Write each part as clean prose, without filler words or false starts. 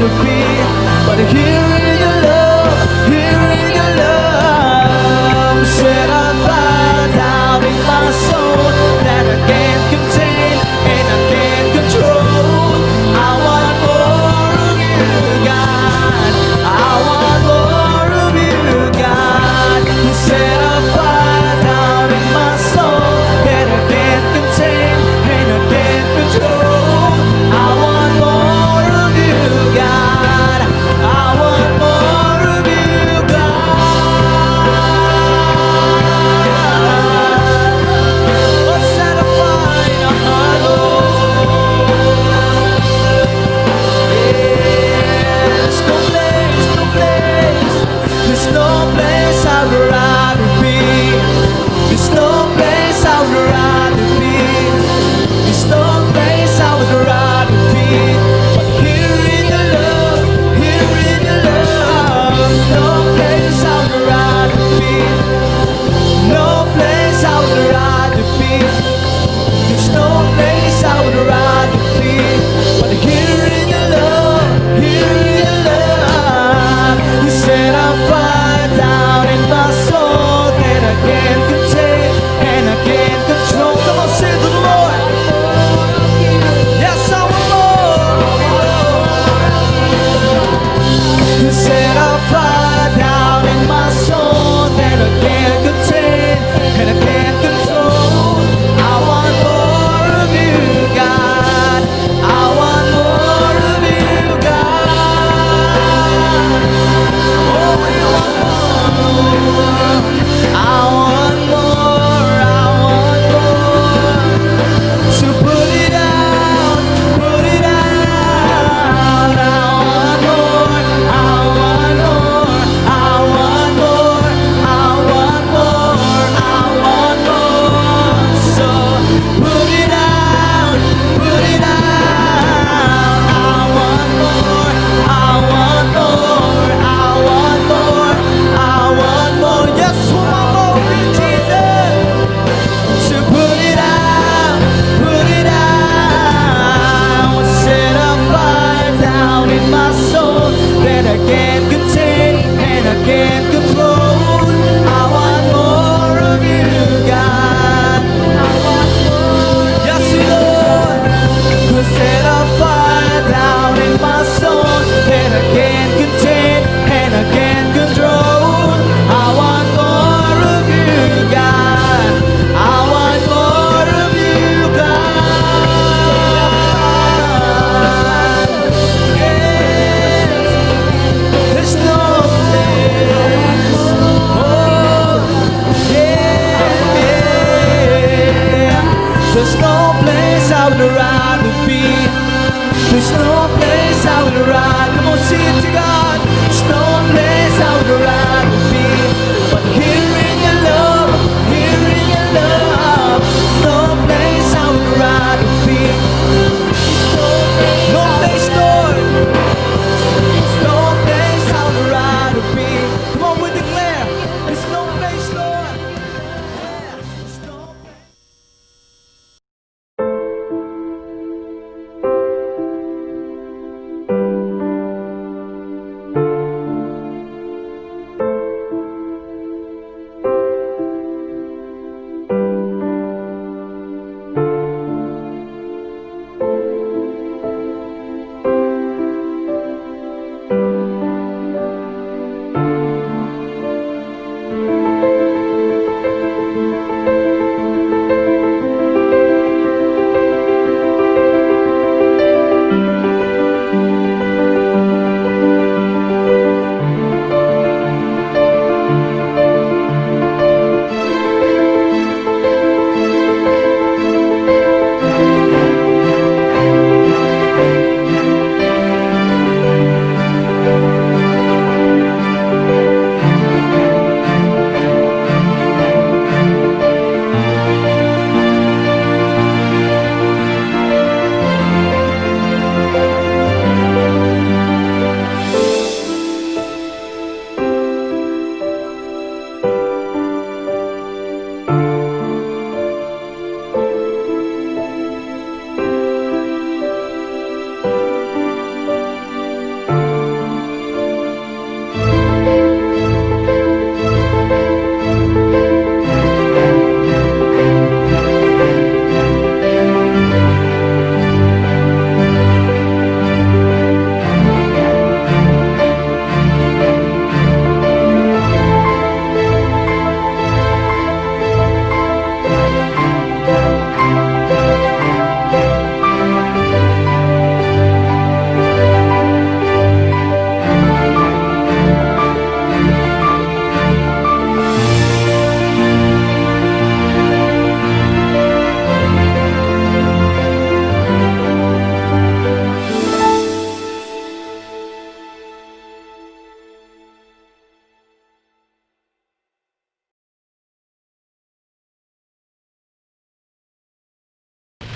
to be. But here in your love, here in your love, set a fire down in my soul that I can't contain and I can't control. I want more of you, God. I want more of you, God. Set a fire down in my soul that I can't contain and I can't control. I want more of you, God. I want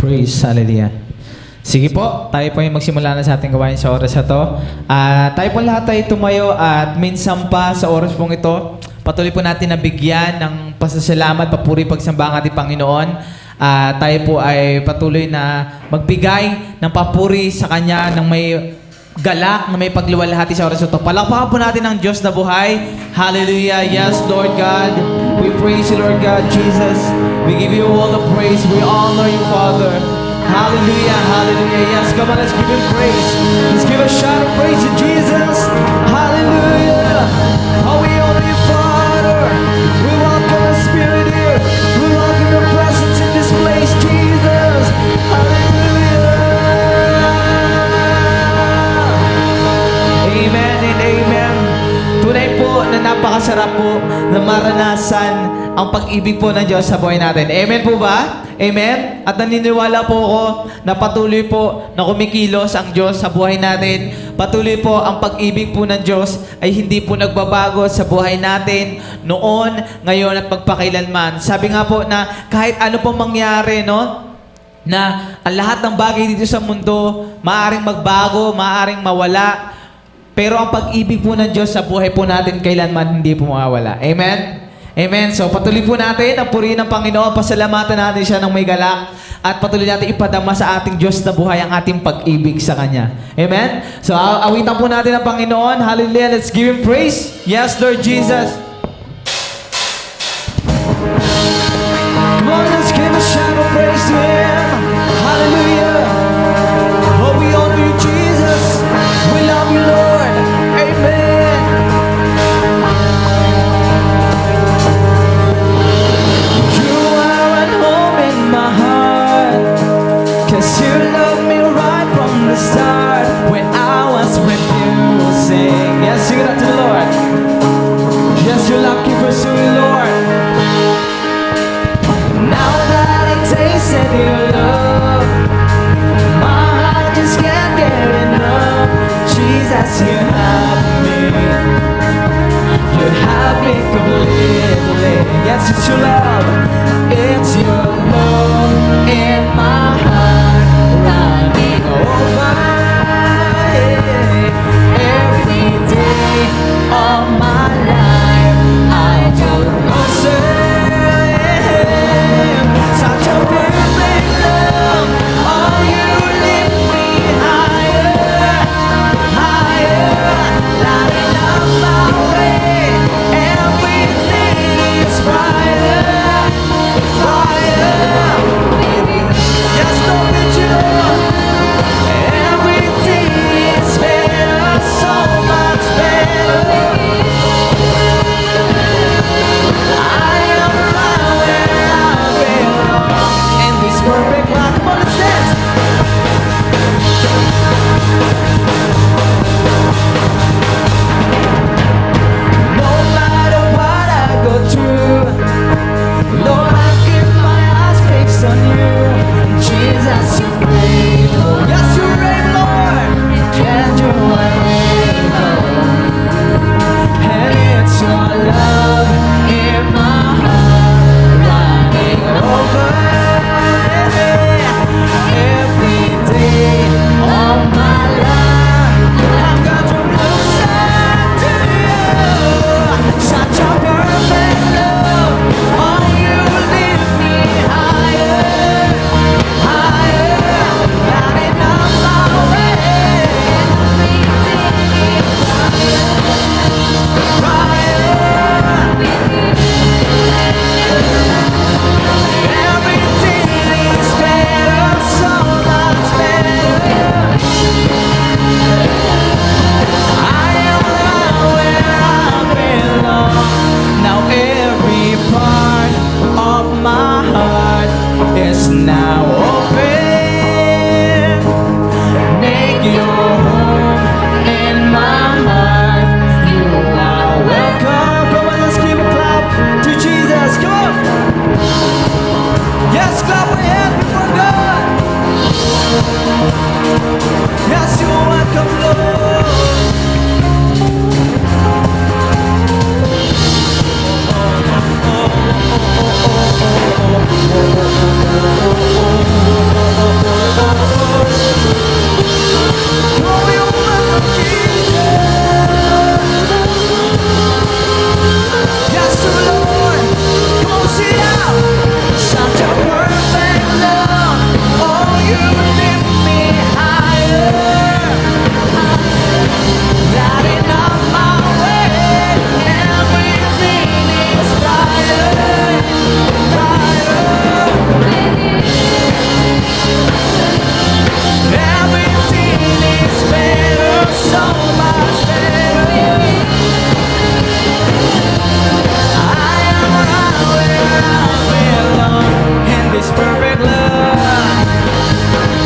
praise. Hallelujah. Sige po, tayo po yung magsimula na sa ating gawain sa oras na to. Tayo po lahat ay tumayo at minsan pa sa oras pong ito, patuloy po natin na bigyan ng pasasalamat, papuri, pagsamba ang ating Panginoon. Tayo po ay patuloy na magbigay ng papuri sa Kanya ng may galak, na may pagluwalhati sa oras na ito. Palakpakan po natin ang Diyos na buhay. Hallelujah. Yes, Lord God. We praise you, Lord God, Jesus. We give you all the praise. We honor you, Father. Hallelujah, hallelujah. Yes, come on, let's give him praise. Let's give a shout of praise to Jesus. Hallelujah. Oh, we honor you, Father. We welcome the Spirit here. We welcome your presence in this place, Jesus. Hallelujah. Amen and amen. Tunay po na napakasarap po na maranasan ang pag-ibig po ng Diyos sa buhay natin. Amen po ba? Amen? At naniniwala po ako na patuloy po na kumikilos ang Diyos sa buhay natin. Patuloy po ang pag-ibig po ng Diyos ay hindi po nagbabago sa buhay natin noon, ngayon at magpakailanman. Sabi nga po na kahit ano pong mangyari, no? Na ang lahat ng bagay dito sa mundo, maaaring magbago, maaaring mawala. Pero ang pag-ibig po ng Diyos sa buhay po natin kailanman hindi po mawawala. Amen? Amen. So patuloy po natin ang purihin ng Panginoon. Pasalamatan natin siya ng may galak. At patuloy natin ipadama sa ating Diyos na buhay ang ating pag-ibig sa Kanya. Amen? So awitan po natin ang Panginoon. Hallelujah. Let's give Him praise. Yes, Lord Jesus. Come on, let's give a shout of praise to Him. Hallelujah. Oh, we honor you, Jesus. We love you, Lord. Amen. Start when I was refusing. Yes, sing it out to the Lord. Yes, your love keep pursuing, Lord. Now that I tasted your love, my heart just can't get enough. Jesus, you have me. You have me completely. Yes, it's your love. It's your love in my heart running over. Every day of my life I don't listen. Such a perfect love. Oh, you lift me higher, higher, lighting up my way. Everything is brighter, brighter. Yes, don't be sure. Everything is better, so much better. I am right where I belong in this perfect life. Come on, let's dance. No matter what I go through, Lord, I keep my eyes fixed on you. Jesus, you're faithful. Yes, you reign, Lord. And you are able. And it's your love in my heart running over. Every day of my life I've got to listen to you. Such a perfect love. Oh, you lift me higher, higher, lighting up my way. Everything is better, so much better. I am right where I belong. Now every part of my heart is now open. Make your home in my heart. You are welcome. Come on, let's give a clap to Jesus. Come on. Yes, clap your hands before God. Yes, you are welcome, Lord. Oh, oh, oh, oh, oh, oh, oh, oh, oh, oh.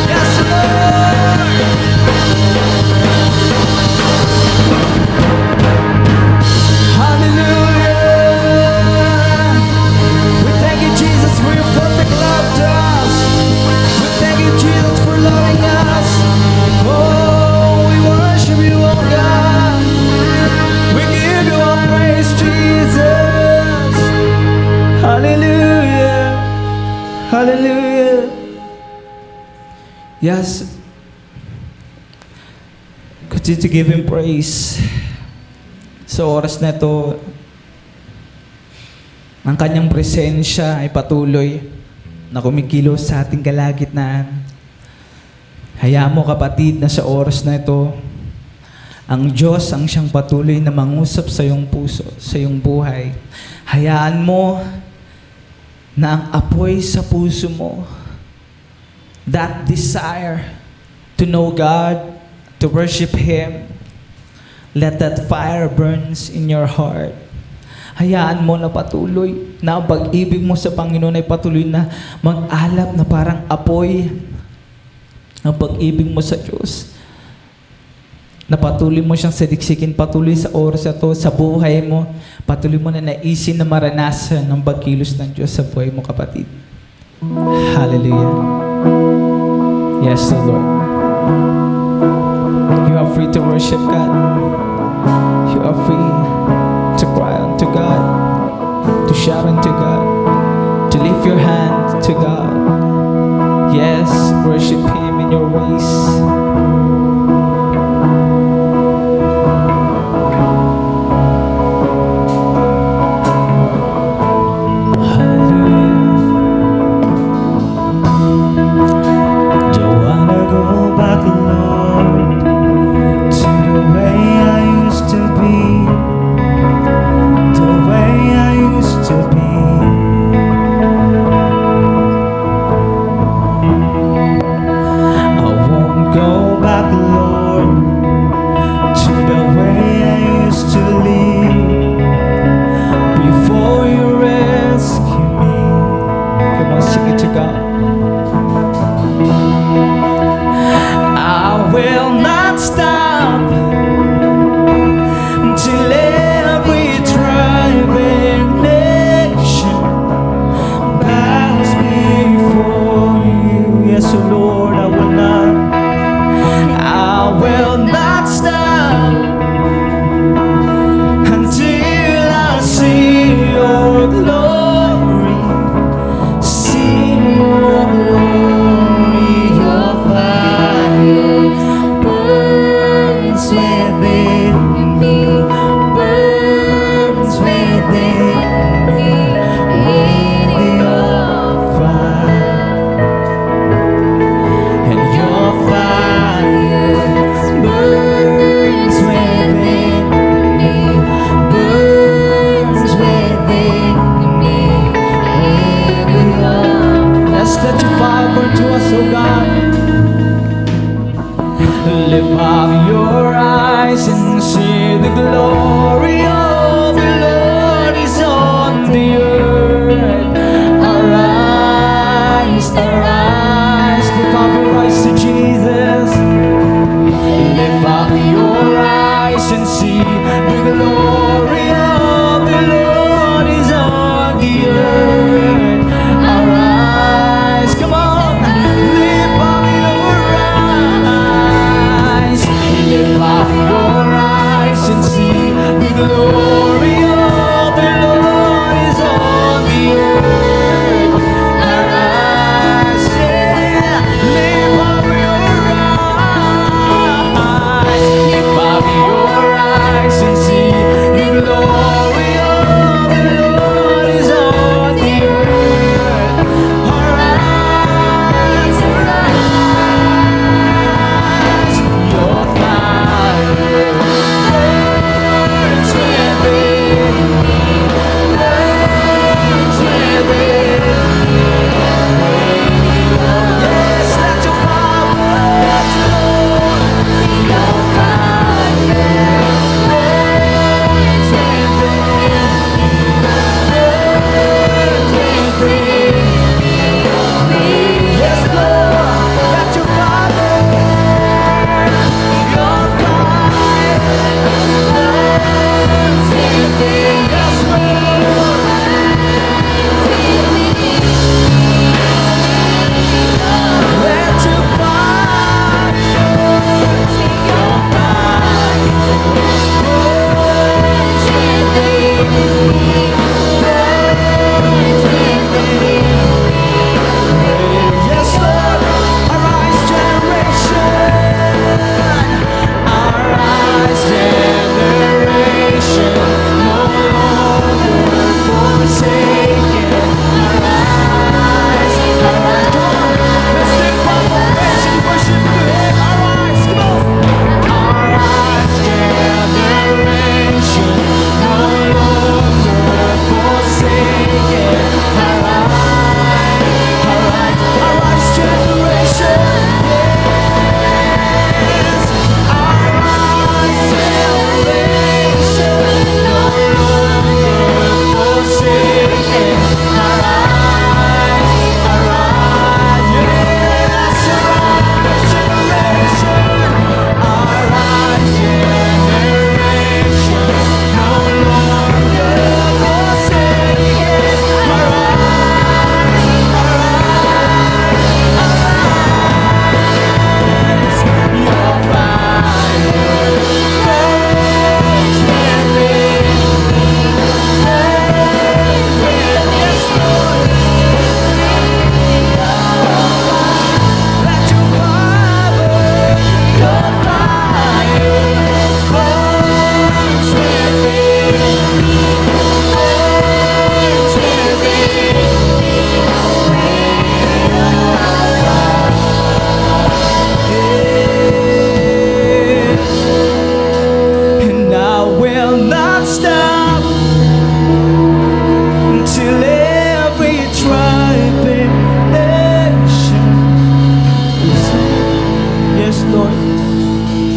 Yes, Lord. Hallelujah. We thank you, Jesus, for your perfect love to us. We thank you, Jesus, for loving us. Oh, we worship you, oh God. We give you all praise, Jesus. Hallelujah. Hallelujah. Yes. Continue to give Him praise. Sa oras na ito, ang kanyang presensya ay patuloy na kumikilos sa ating kalagitnaan. Hayaan mo kapatid na sa oras na ito, ang Diyos ang siyang patuloy na mangusap sa iyong puso, sa iyong buhay. Hayaan mo na ang apoy sa puso mo, that desire to know God, to worship Him, let that fire burns in your heart. Hayaan mo na patuloy na ang pag-ibig mo sa Panginoon ay patuloy na mag-alap na parang apoy. Ang pag-ibig mo sa Diyos na patuloy mo siyang sadiksikin, patuloy sa oras na ito, sa buhay mo, patuloy mo na naisin na maranasan ng pagkilos ng Diyos sa buhay mo, kapatid. Hallelujah. Yes, Lord. You are free to worship God. You are free to cry unto God, to shout unto God, to lift your hand to God. Yes, worship Him in your ways. Lift up your eyes and see the glory of the Lord is on the earth. Arise, arise, lift up your eyes to Jesus. Lift up your eyes and see the glory of the Lord is on the earth. Arise, come on, lift up your eyes. Lift up your eyes and see the glory of the Lord is on the earth. Arise, yeah. Lift up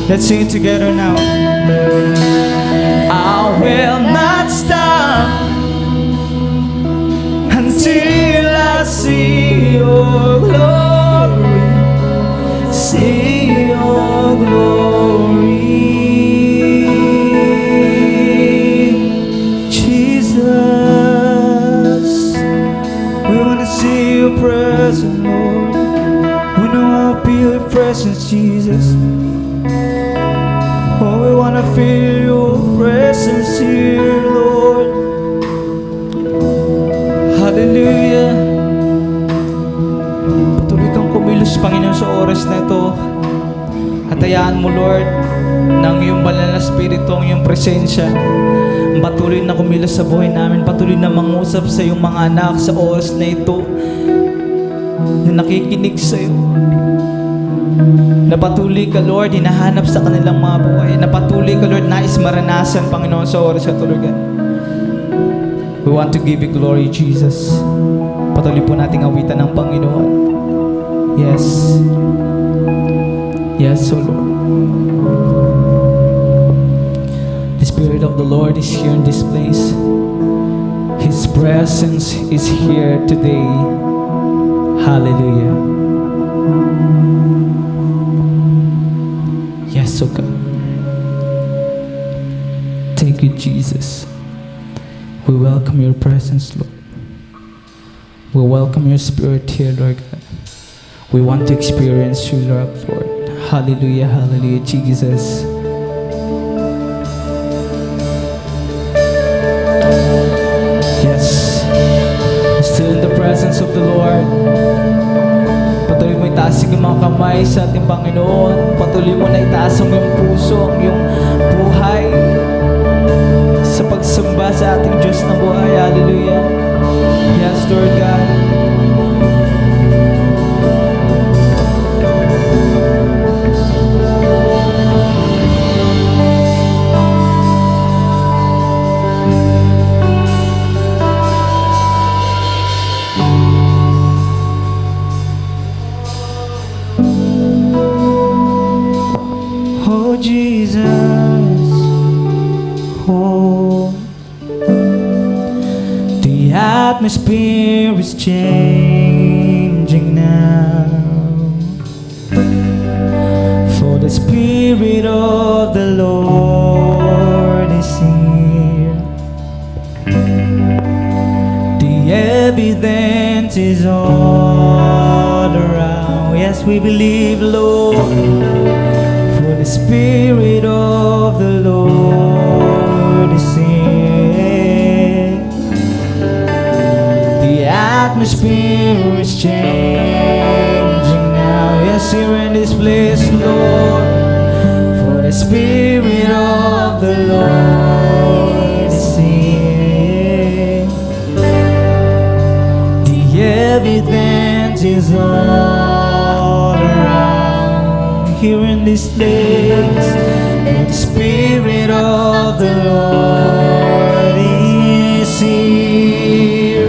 Let's sing it together now. I will not stop until I see your glory, see your glory. Jesus, we want to see your presence, Lord. We know I'll be your presence, Jesus. Oh, we want to feel your presence here, Lord. Hallelujah. Patuloy kang kumilos, Panginoon, sa oras na ito. At hayaan mo, Lord, ng iyong banal na Espiritu, ang iyong presensya. Patuloy na kumilos sa buhay namin. Patuloy na mangusap sa iyong mga anak sa oras na ito na nakikinig sa iyo. Napatuloy ka, Lord, hinahanap sa kanilang mga buhay. Napatuloy ka, Lord, nais maranasan, Panginoon, sa oras at tulugan. We want to give you glory, Jesus. Patuloy po nating awitan ng Panginoon. Yes. Yes, O Lord. The Spirit of the Lord is here in this place. His presence is here today. Hallelujah. Yes, O God. Thank you, Jesus. We welcome your presence, Lord. We welcome your Spirit here, Lord God. We want to experience you, Lord. Hallelujah, hallelujah, Jesus. Yes. Still in the presence of the Lord. Patuloy mo itaas ang mga kamay sa ating Panginoon. Patuloy mo na itaas ang iyong puso, ang iyong buhay sa pagsamba sa ating Diyos na buhay. Hallelujah. Yes, Lord God. Oh, Jesus. Oh, the atmosphere is changing now, for the Spirit of the Lord is here. The evidence is all around. Yes, we believe, Lord, for the Spirit of the Lord is here. The atmosphere is changing now. Yes, here in this place, Lord, for the Spirit of the Lord is here. The evidence is all around. Here in this place, the Spirit of the Lord is here.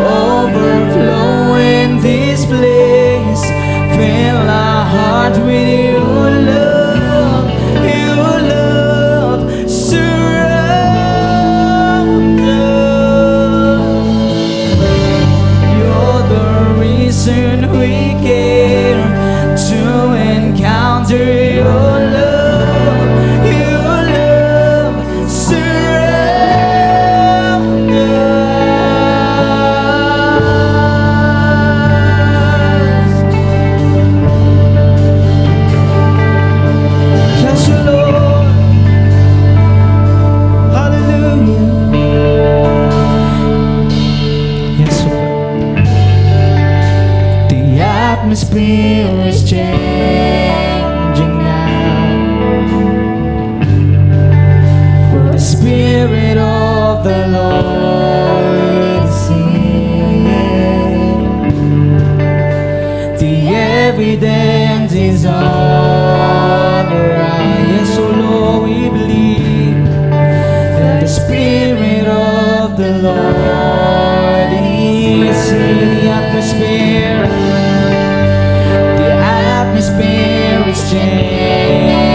Overflowing this place, fill our heart with your love. Your love surround us. You're the reason we care to encounter your love. Your love surround us. Yes, Lord. Hallelujah. Yes, Lord. The atmosphere is changing now, for the Spirit of the Lord is here. The evidence is all around. Yes, oh Lord, we believe that the Spirit of the Lord is in the atmosphere. The atmosphere is changing.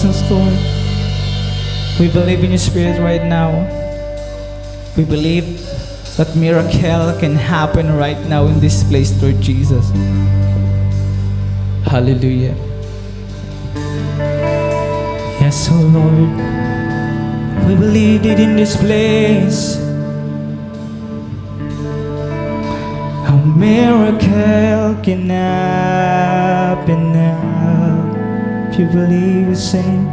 presence, Lord. We believe in your spirit right now. We believe that miracle can happen right now in this place, Lord Jesus. Hallelujah. Yes, oh Lord, we believe it in this place. A miracle can happen now. If you believe, sing.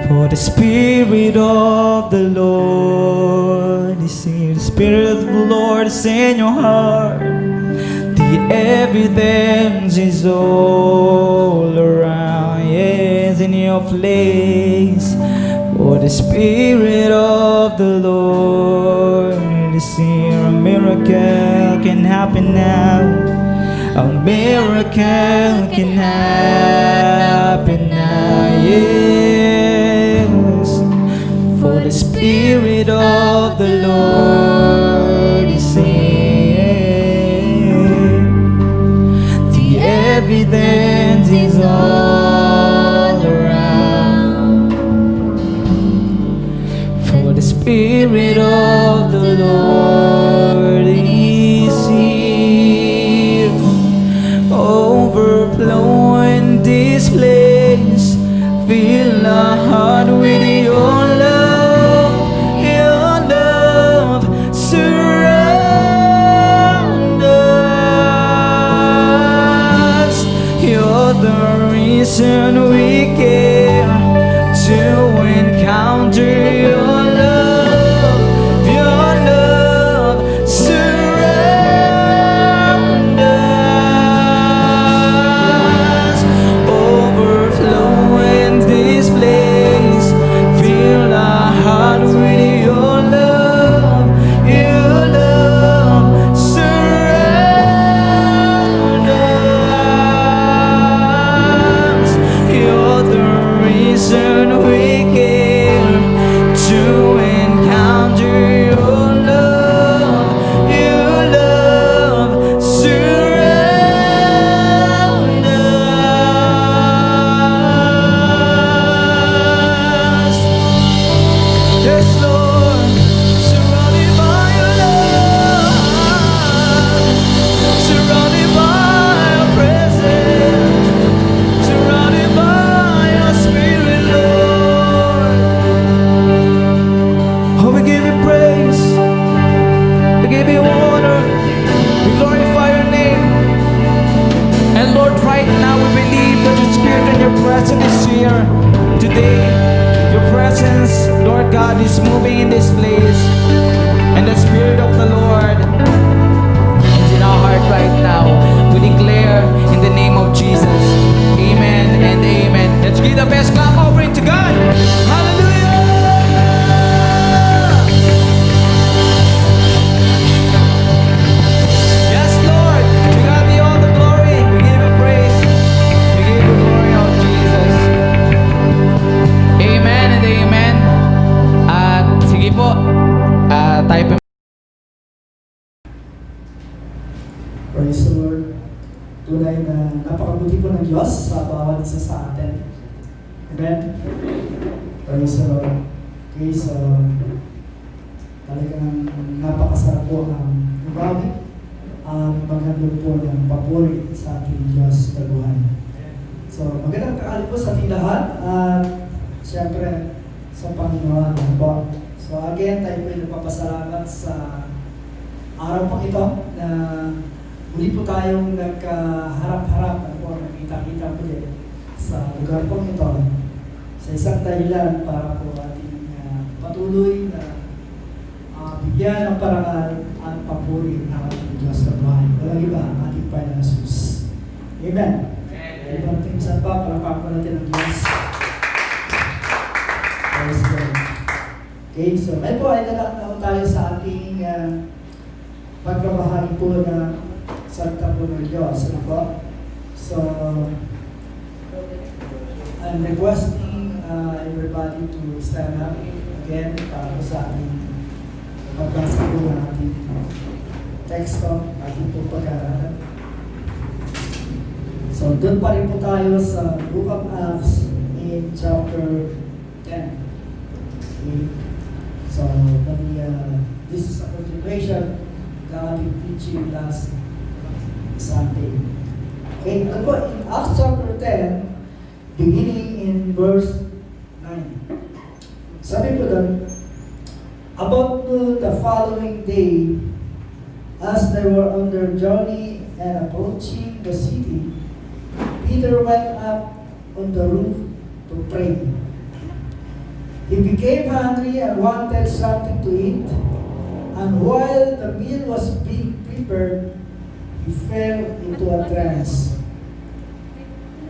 For the Spirit of the Lord is here. The Spirit of the Lord is in your heart. The evidence is all around. Yes, in your place. For the Spirit of the Lord is here. A miracle can happen now. A miracle can happen now. Yes. For the Spirit of the Lord is here. The evidence is all around. For the Spirit of the Lord is here. Overflowing this place. Fill our heart with your love. Your love surround us. You're the reason we care to encounter your love. Your love surround us. Overflow in this place. Fill our heart with your love. Your love surround us. You're the reason we care to encounter your love. Your love surround us. Yes, Lord, surrounded by your love, surrounded by your presence, surrounded by your Spirit, Lord. Oh, we give you praise, we give you honor, we glorify your name. And Lord, right now we believe that your Spirit and your presence is here today. Your presence, Lord God, is moving in this place. And the Spirit of the Lord is in our heart right now. We declare in the name of Jesus. Amen and amen. Let's give the best clap offering to God. Hallelujah! Yes, Lord. To God be all the glory. We give you praise. We give you glory, oh Jesus. Amen and amen. At sige po, tayo po. Praise the Lord. Tunay na napakabuti po ng Diyos sa bawat isa sa atin. Amen. Praise the Lord. Okay, so talagang napakasarap po ang ibawit ang magandang po ng papuri sa ating Diyos sa buhay. So magandang kakali po sa ating lahat at siyempre sa Panginoon po. So again, tayo po ay nagpapasalamat sa araw po ito na muli po tayong nagkaharap-harap at po nakita-kita po din sa lugar po ito sa isang dahilan para po ating patuloy na bigyan ng paraan at papuri ng ating Diyos sa buhay. Walang iba, ating Panginoon Jesus. Amen. Ibang tingsan pa, palakpak po natin ang Diyos. Praise God. Okay, so may po ay lalaknaw tayo sa ating pagbabahagi po ng Santa po ng Diyos. Ano po? So, I'm requesting everybody to stand up again para po sa ating pagbasa po ng ating teksto, ating po pag-aaralan. So, doon pa rin po tayo sa Book of Acts in chapter 10. Okay? So, this is a continuation ng ating teaching last Sunday. Okay, ano po, in Acts chapter 10, beginning in verse 9. Sabi ko doon, about noon the following day, as they were on their journey and approaching the city, Peter went up on the roof to pray. He became hungry and wanted something to eat, and while the meal was being prepared, he fell into a trance.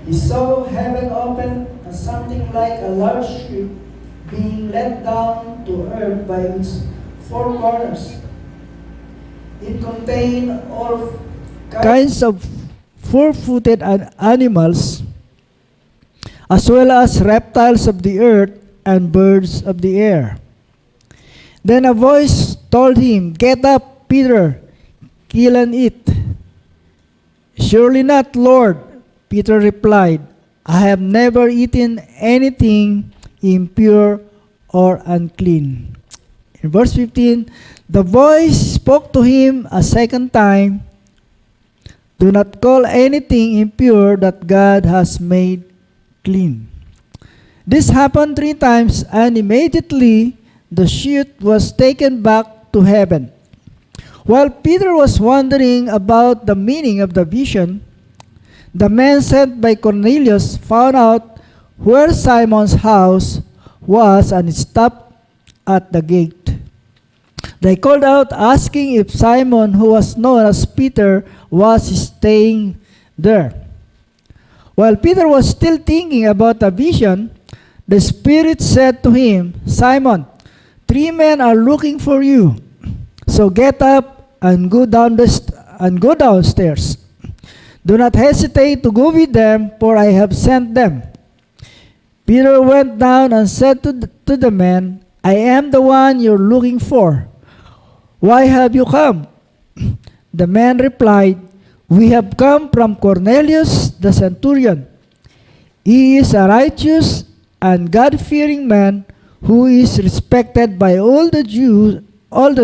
He saw heaven open and something like a large ship being let down to earth by its four corners. It contained all kinds of four-footed animals, as well as reptiles of the earth and birds of the air. Then a voice told him, "Get up, Peter, kill and eat." "Surely not, Lord," Peter replied. "I have never eaten anything impure or unclean." In verse 15, the voice spoke to him a second time, "Do not call anything impure that God has made clean." This happened 3 times, and immediately the ship was taken back to heaven. While Peter was wondering about the meaning of the vision, the men sent by Cornelius found out where Simon's house was and stopped at the gate. They called out, asking if Simon, who was known as Peter, was staying there. While Peter was still thinking about the vision, the Spirit said to him, "Simon, 3 men are looking for you. So get up and go downstairs. Do not hesitate to go with them, for I have sent them." Peter went down and said to the men, "I am the one you're looking for. Why have you come?" The men replied, "We have come from Cornelius the centurion. He is a righteous and God-fearing man who is respected by all the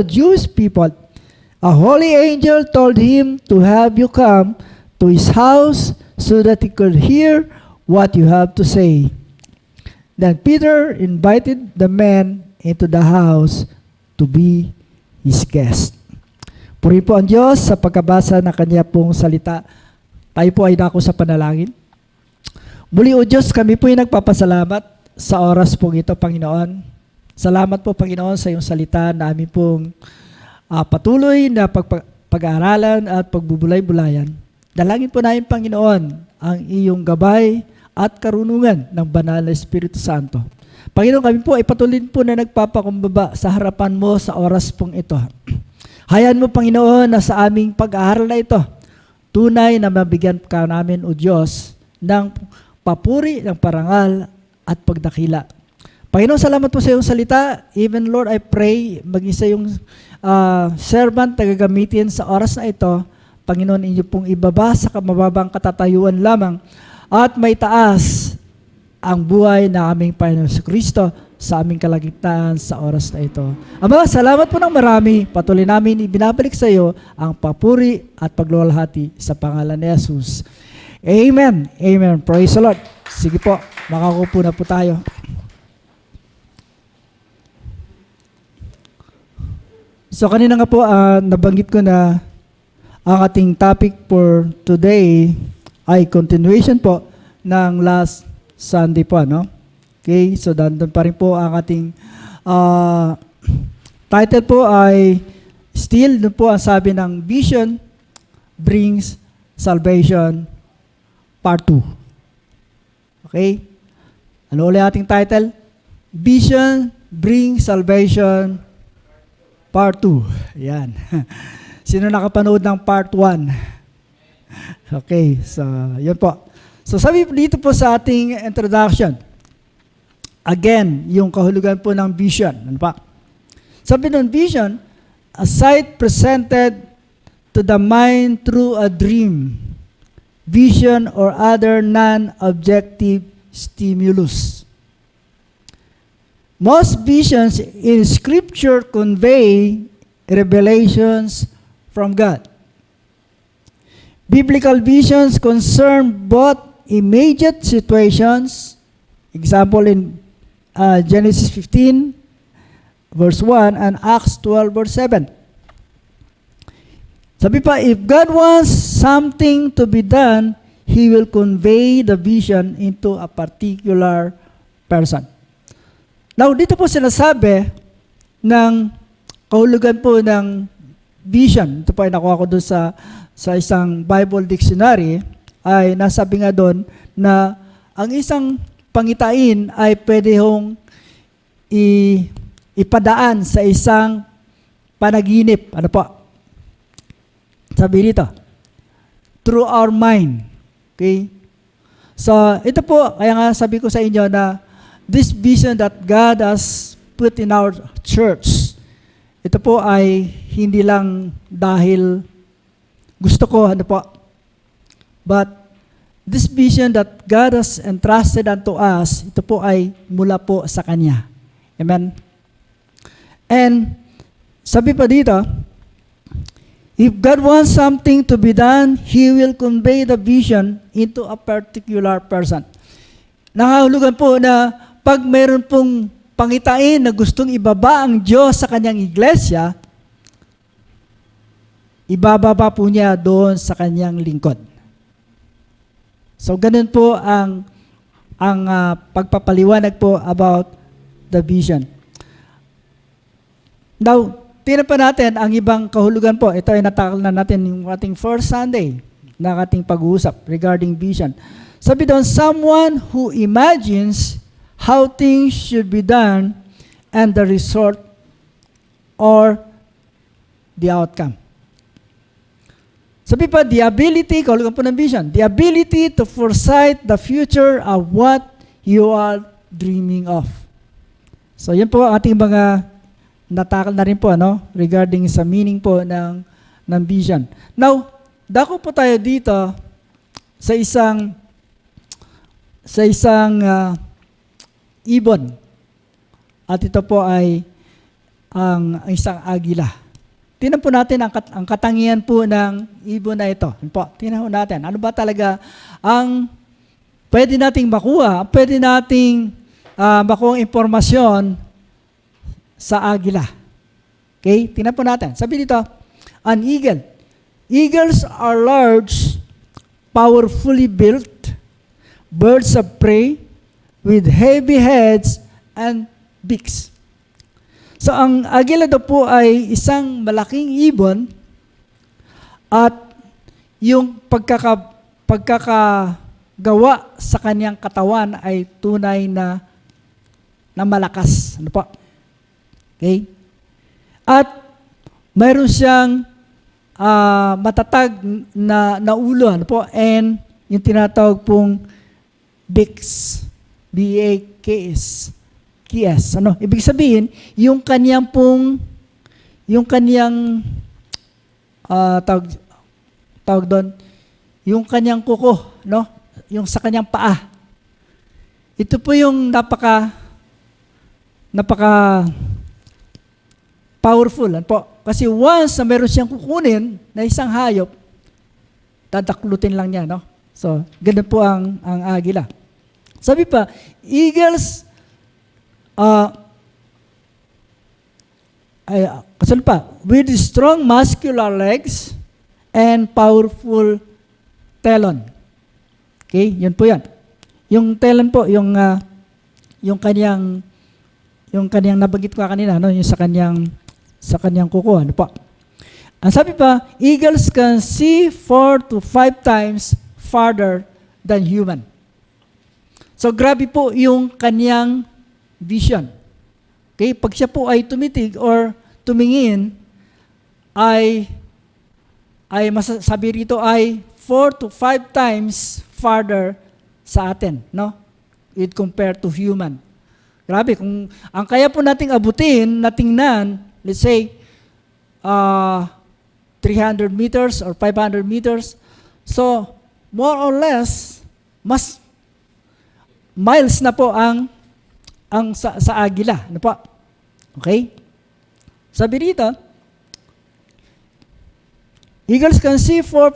Jewish people. A holy angel told him to have you come to his house so that he could hear what you have to say." Then Peter invited the men into the house to be his guest. Puri po ang Diyos sa pagkabasa ng Kanya pong salita. Tayo po ay dako sa panalangin. Muli o Diyos, kami po ay nagpapasalamat sa oras pong ito, Panginoon. Salamat po, Panginoon, sa iyong salita na amin pong patuloy na pag-aaralan at pagbubulay-bulayan. Dalangin po namin, Panginoon, ang iyong gabay at karunungan ng banal na Espiritu Santo. Panginoon, kami po ay patuloy po na nagpapakumbaba sa harapan mo sa oras pong ito. Hayaan mo, Panginoon, na sa aming pag-aaral na ito, tunay na mabigyan ka namin, O Diyos, ng papuri, ng parangal at pagdakila. Panginoon, salamat po sa iyong salita. Even, Lord, I pray, maging sa iyong servant na gagamitin sa oras na ito, Panginoon, inyo pong ibaba sa mababang katatayuan lamang at may taas ang buhay na aming Panginoon si Kristo sa aming kalagitnaan sa oras na ito. Ama, salamat po ng marami. Patuloy namin ibinabalik sa iyo ang papuri at paglulahati sa pangalan ni Jesus. Amen. Amen. Praise the Lord. Sige po, makakupo na po tayo. So kanina nga po, nabanggit ko na ang ating topic for today ay continuation po ng last Sunday po, no? Okay, so dandun pa rin po ang ating title po ay still, doon po ang sabi ng Vision Brings Salvation Part 2. Okay? Ano ulit ating title? Vision Brings Salvation Part 2. Yan. Sino nakapanood ng Part 1? Okay, so yun po. So sabi dito po sa ating introduction, again, yung kahulugan po ng vision. Ano pa? Sabi ng vision, a sight presented to the mind through a dream, vision or other non-objective stimulus. Most visions in Scripture convey revelations from God. Biblical visions concern both immediate situations, example in Genesis 15, verse 1, and Acts 12, verse 7. Sabi pa, if God wants something to be done, He will convey the vision into a particular person. Now, dito po sinasabi ng kahulugan po ng vision. Ito po ay nakuha ko doon sa isang Bible dictionary, ay nasabi nga doon na ang isang pangitain ay pwede hong ipadaan sa isang panaginip. Ano po? Sabi dito, through our mind. Okay? So, ito po, kaya nga sabi ko sa inyo na this vision that God has put in our church, ito po ay hindi lang dahil gusto ko, ano po, but this vision that God has entrusted unto us, ito po ay mula po sa Kanya. Amen? And, sabi pa dito, if God wants something to be done, He will convey the vision into a particular person. Nangahulugan po na pag mayroon pong pangitain na gustong ibaba ang Diyos sa kanyang iglesia, ibababa po niya doon sa kanyang lingkod. So, ganun po ang pagpapaliwanag po about the vision. Now, tingnan pa natin ang ibang kahulugan po. Ito ay natakal na natin yung ating first Sunday na ating pag-uusap regarding vision. Sabi doon, someone who imagines how things should be done and the result or the outcome. Sabi pa, the ability, kahulugan po ng vision, the ability to foresight the future of what you are dreaming of. So, yan po ang ating mga natakal na rin po, ano, regarding sa meaning po ng vision. Now, dako po tayo dito sa isang ibon. At ito po ay ang isang agila. Tingnan po natin ang katangian po ng ibon na ito. Tingnan po natin. Ano ba talaga ang pwede nating makuha, pwede nating makuha impormasyon sa agila. Okay? Tingnan po natin. Sabi dito, an eagle. Eagles are large, powerfully built, birds of prey, with heavy heads and beaks. So, ang agila daw po ay isang malaking ibon at yung pagkakagawa sa kanyang katawan ay tunay na malakas. Ano po? Okay? At mayroon siyang matatag na ulo, ano po, and yung tinatawag pong beaks, B-A-K-S, K-S, ano? Ibig sabihin, yung kanyang tawag doon, yung kanyang kuko, no? Yung sa kanyang paa. Ito po yung napaka powerful. Ano po? Kasi once na meron siyang kukunin na isang hayop, dadaklutin lang niya, no? So, ganun po ang agila. Sabi pa, eagles, with strong muscular legs and powerful talon. Okay, yun po yan. Yung talon po, yung kanyang nabanggit ko kanina, no? Yung sa kanyang kuko, ano po. Ang sabi pa, eagles can see 4 to 5 times farther than human. So, grabe po yung kanyang vision. Okay? Pag siya po ay tumitig or tumingin, ay masasabi rito ay 4 to 5 times farther sa atin, no? It compared to human. Grabe, kung ang kaya po nating abutin, natingnan, let's say, 300 meters or 500 meters, so, more or less, mas miles na po ang sa agila. Ano po? Okay? Sabi dito, eagles can see 4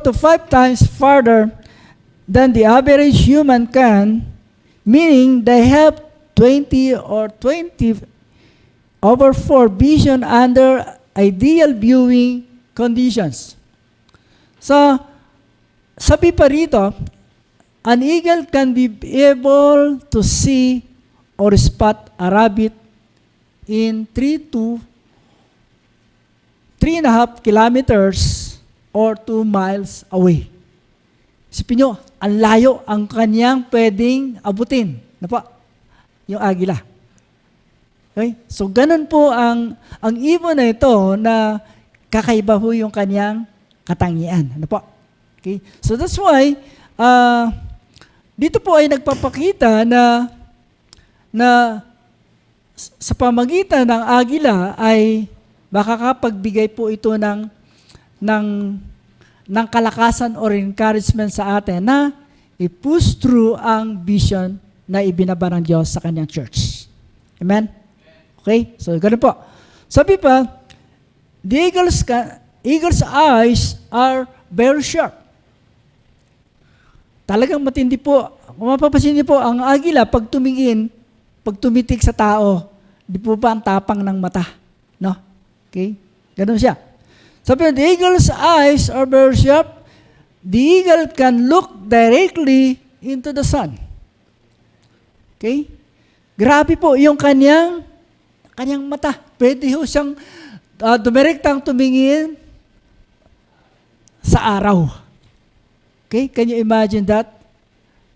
to 5 times farther than the average human can, meaning they have 20 or 20/4 vision under ideal viewing conditions. So, sabi pa rito, an eagle can be able to see or spot a rabbit in 3 to 3.5 kilometers or 2 miles away. Isipin nyo, ang layo ang kanyang pwedeng abutin. Ano po? Yung agila. Okay? So, ganun po ang ibon na ito na kakaiba po yung kanyang katangian. Ano po? Okay? So, that's why, dito po ay nagpapakita na sa pamagitan ng agila ay makakapagbigay po ito ng kalakasan or encouragement sa atin na i-push through ang vision na ibinaba ng Diyos sa kanyang church. Amen? Okay? So, ganun po. Sabi pa, the eagle's eyes are very sharp. Talagang matindi po. Kung mapapansin niyo po, ang agila, pag tumingin, pag tumitik sa tao, di po ba ang tapang ng mata? No? Okay? Ganun siya. Sabi, the eagle's eyes are very sharp. The eagle can look directly into the sun. Okay? Grabe po, yung kanyang mata. Pwede ho siyang dumirektang tumingin sa araw. Okay? Can you imagine that?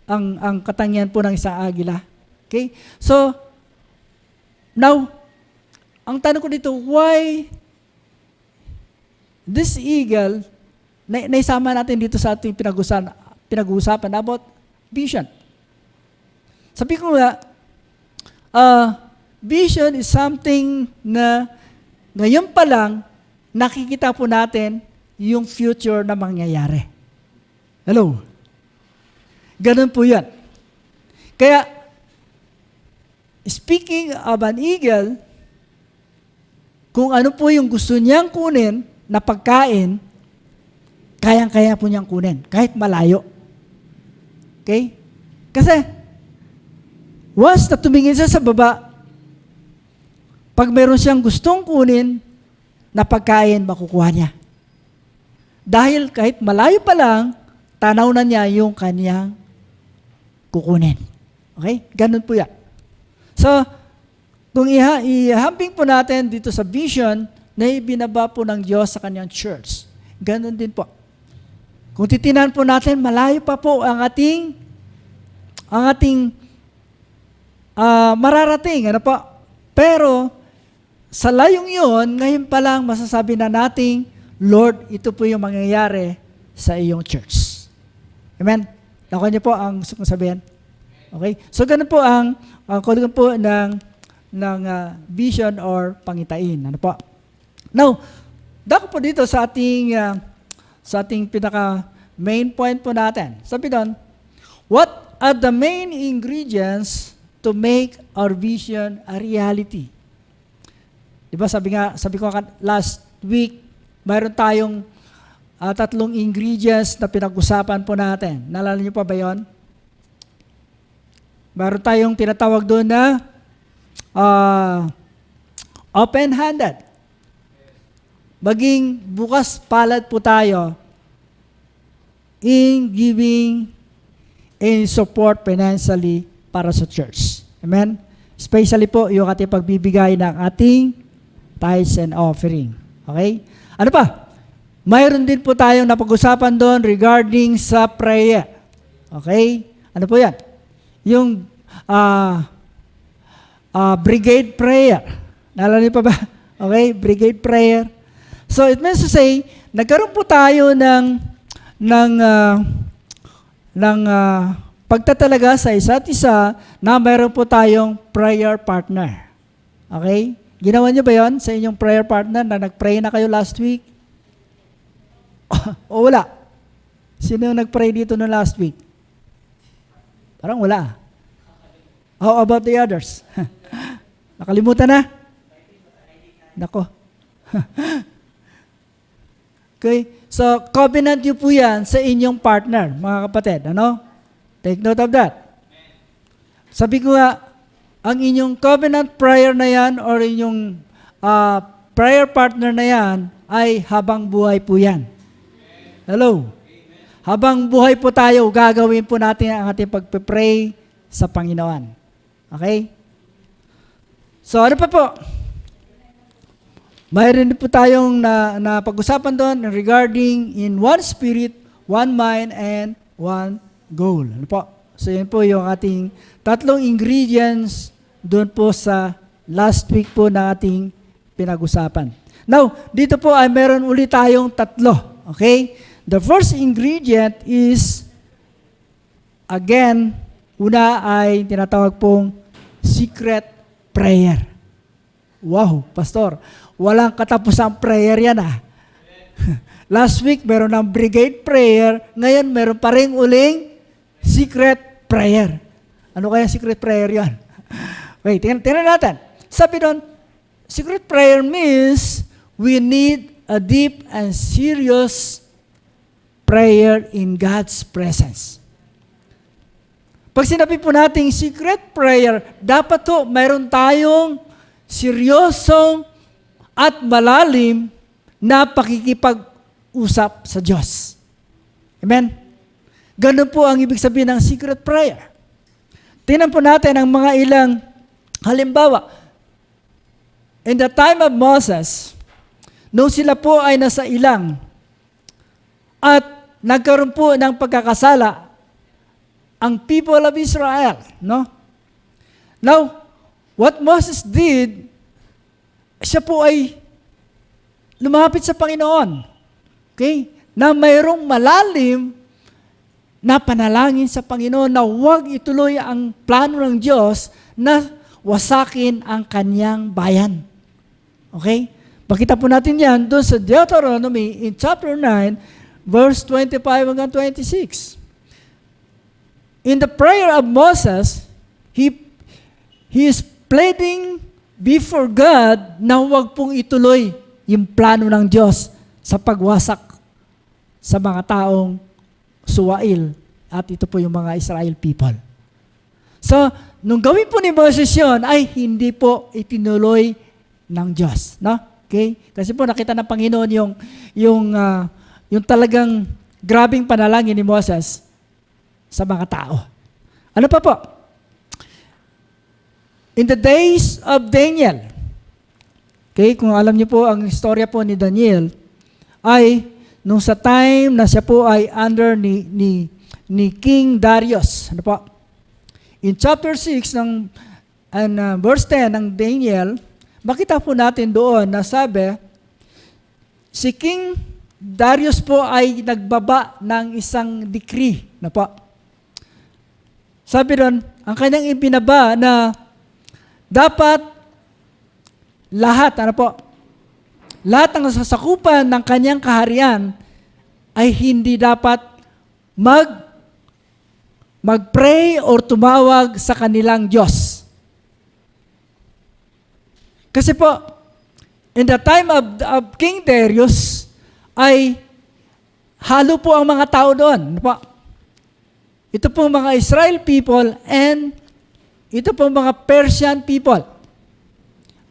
Ang katangian po ng isang agila. Okay? So, now, ang tanong ko dito, why this eagle, naisama natin dito sa ating pinag-uusapan about vision. Sabi ko nga, vision is something na ngayon pa lang nakikita po natin yung future na mangyayari. Hello? Ganun po yan. Kaya, speaking of an eagle, kung ano po yung gusto niyang kunin na pagkain, kayang-kaya po niyang kunin, kahit malayo. Okay? Kasi, once na tumingin siya sa baba, pag meron siyang gustong kunin na pagkain, makukuha niya. Dahil kahit malayo pa lang, tanaw na niya yung kanyang kukunin. Okay? Ganun po yan. So, kung ihamping po natin dito sa vision na ibinaba po ng Diyos sa kanyang church, ganun din po. Kung titinan po natin, malayo pa po ang ating mararating. Ano po? Pero, sa layong yun, ngayon pa lang masasabi na nating, Lord, ito po yung mangyayari sa iyong church. Amen? Nakuha niyo po ang sabihin? Okay? So, ganun po ang kulungan po ng vision or pangitain. Ano po? Now, dako po dito sa ating pinaka main point po natin. Sabi doon, what are the main ingredients to make our vision a reality? Diba sabi ko last week, mayroon tayong 3 ingredients na pinag-usapan po natin. Naalala niyo pa ba yun? Mayroon tayong tinatawag doon na open-handed. Maging bukas palad po tayo in giving and support financially para sa church. Amen? Especially po yung ating pagbibigay ng ating tithes and offering. Okay? Ano pa? Mayroon din po tayong napag-usapan doon regarding sa prayer. Okay? Ano po yan? Yung brigade prayer. Naalala niyo pa ba? Okay? Brigade prayer. So, it means to say, nagkaroon po tayo ng pagtatalaga sa isa't isa na mayroon po tayong prayer partner. Okay? Ginawa niyo ba yon sa inyong prayer partner na nag-pray na kayo last week? O wala? Sino yung nag-pray dito no last week? Parang wala. How about the others? Nakalimutan na? Nako. Okay? So, covenant niyo po yan sa inyong partner, mga kapatid. Ano? Take note of that. Sabi ko nga, ang inyong covenant prayer na yan or inyong prayer partner na yan ay habang buhay po yan. Hello? Habang buhay po tayo, gagawin po natin ang ating pagpe-pray sa Panginoon. Okay? So, ano pa po? Mayroon po tayong na pag-usapan doon regarding in one spirit, one mind, and one goal. Ano po? So, yun po yung ating tatlong ingredients doon po sa last week po na ating pinag-usapan. Now, dito po ay meron ulit tayong tatlo. Okay? The first ingredient is, again, una ay tinatawag pong secret prayer. Wow, Pastor, walang katapusang prayer yan Last week, meron ng brigade prayer. Ngayon, meron pa rin uling secret prayer. Ano kaya secret prayer yan? Wait, tingnan natin. Sabi doon, secret prayer means we need a deep and serious prayer in God's presence. Pag sinabi po nating secret prayer, dapat to mayroon tayong seryosong at malalim na pakikipag-usap sa Diyos. Amen? Ganun po ang ibig sabihin ng secret prayer. Tingnan po natin ang mga ilang halimbawa. In the time of Moses, nung sila po ay nasa ilang at nagkaroon po ng pagkakasala ang people of Israel, no? Now, what Moses did, siya po ay lumapit sa Panginoon. Okay? Na mayroong malalim na panalangin sa Panginoon na huwag ituloy ang plano ng Diyos na wasakin ang kanyang bayan. Okay? Makita po natin yan doon sa Deuteronomy in chapter 9, verse 25 hanggang 26. In the prayer of Moses, he is pleading before God na huwag pong ituloy yung plano ng Diyos sa pagwasak sa mga taong Suwail at ito po yung mga Israel people. So, nung gawin po ni Moses yun, ay hindi po itinuloy ng Diyos. No? Okay? Kasi po nakita ng Panginoon yung talagang grabing panalangin ni Moses sa mga tao. Ano pa po? In the days of Daniel, okay, kung alam niyo po ang istorya po ni Daniel, ay nung sa time na siya po ay under ni King Darius. Ano po? In chapter 6 verse 10 ng Daniel, makita po natin doon na sabi, si King Darius po ay nagbaba ng isang decree. Ano po? Sabi doon, ang kanyang ibinaba na dapat lahat ng sasakupan ng kanyang kaharian ay hindi dapat mag-pray or tumawag sa kanilang Diyos. Kasi po, in the time of King Darius, ay halo po ang mga tao doon. Ito po mga Israel people and ito po mga Persian people.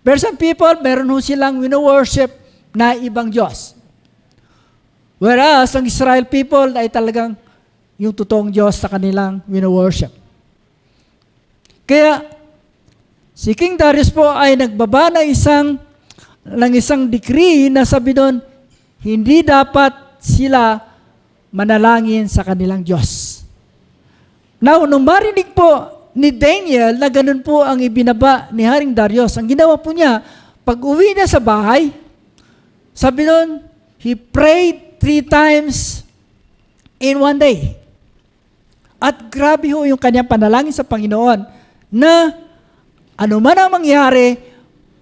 Persian people, meron ho silang wino-worship na ibang Diyos. Whereas, ang Israel people ay talagang yung totoong Diyos sa kanilang wino-worship. Kaya, si King Darius po ay nagbaba ng isang decree na sabi doon, hindi dapat sila manalangin sa kanilang Diyos. Now, nung marinig po ni Daniel na ganun po ang ibinaba ni Haring Darius, ang ginawa po niya, pag uwi na sa bahay, sabi doon, he prayed 3 times in one day. At grabe ho yung kanyang panalangin sa Panginoon na ano man ang mangyari,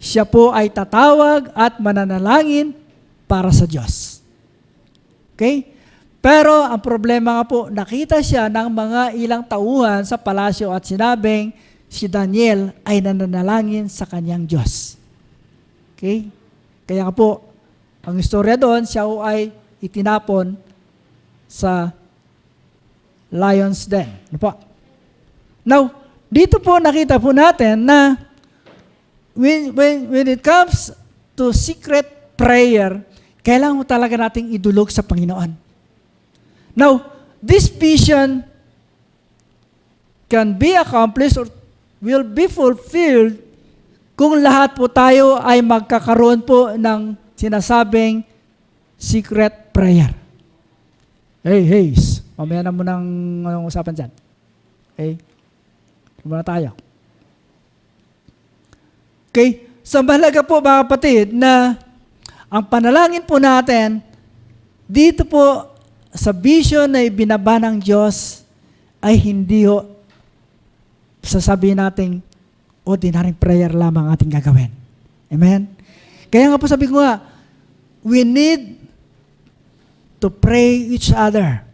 siya po ay tatawag at mananalangin para sa Diyos. Okay? Pero ang problema nga po, nakita siya ng mga ilang tauhan sa palasyo at sinabing si Daniel ay nananalangin sa kanyang Diyos. Okay? Kaya nga po, ang istorya doon, siya ay itinapon sa lion's den. Ano po? Now, dito po nakita po natin na when it comes to secret prayer, kailangan mo talaga nating idulog sa Panginoon. Now, this vision can be accomplished or will be fulfilled kung lahat po tayo ay magkakaroon po ng sinasabing secret prayer. Hey, mamaya na mo ng usapan dyan. Okay? Muna tayo. Okay? So, mahalaga po mga kapatid na ang panalangin po natin dito po sa vision na ibinaba ng Diyos ay hindi ho sasabihin natin ordinary prayer lamang ating gagawin. Amen? Kaya nga po sabi ko nga, we need to pray each other.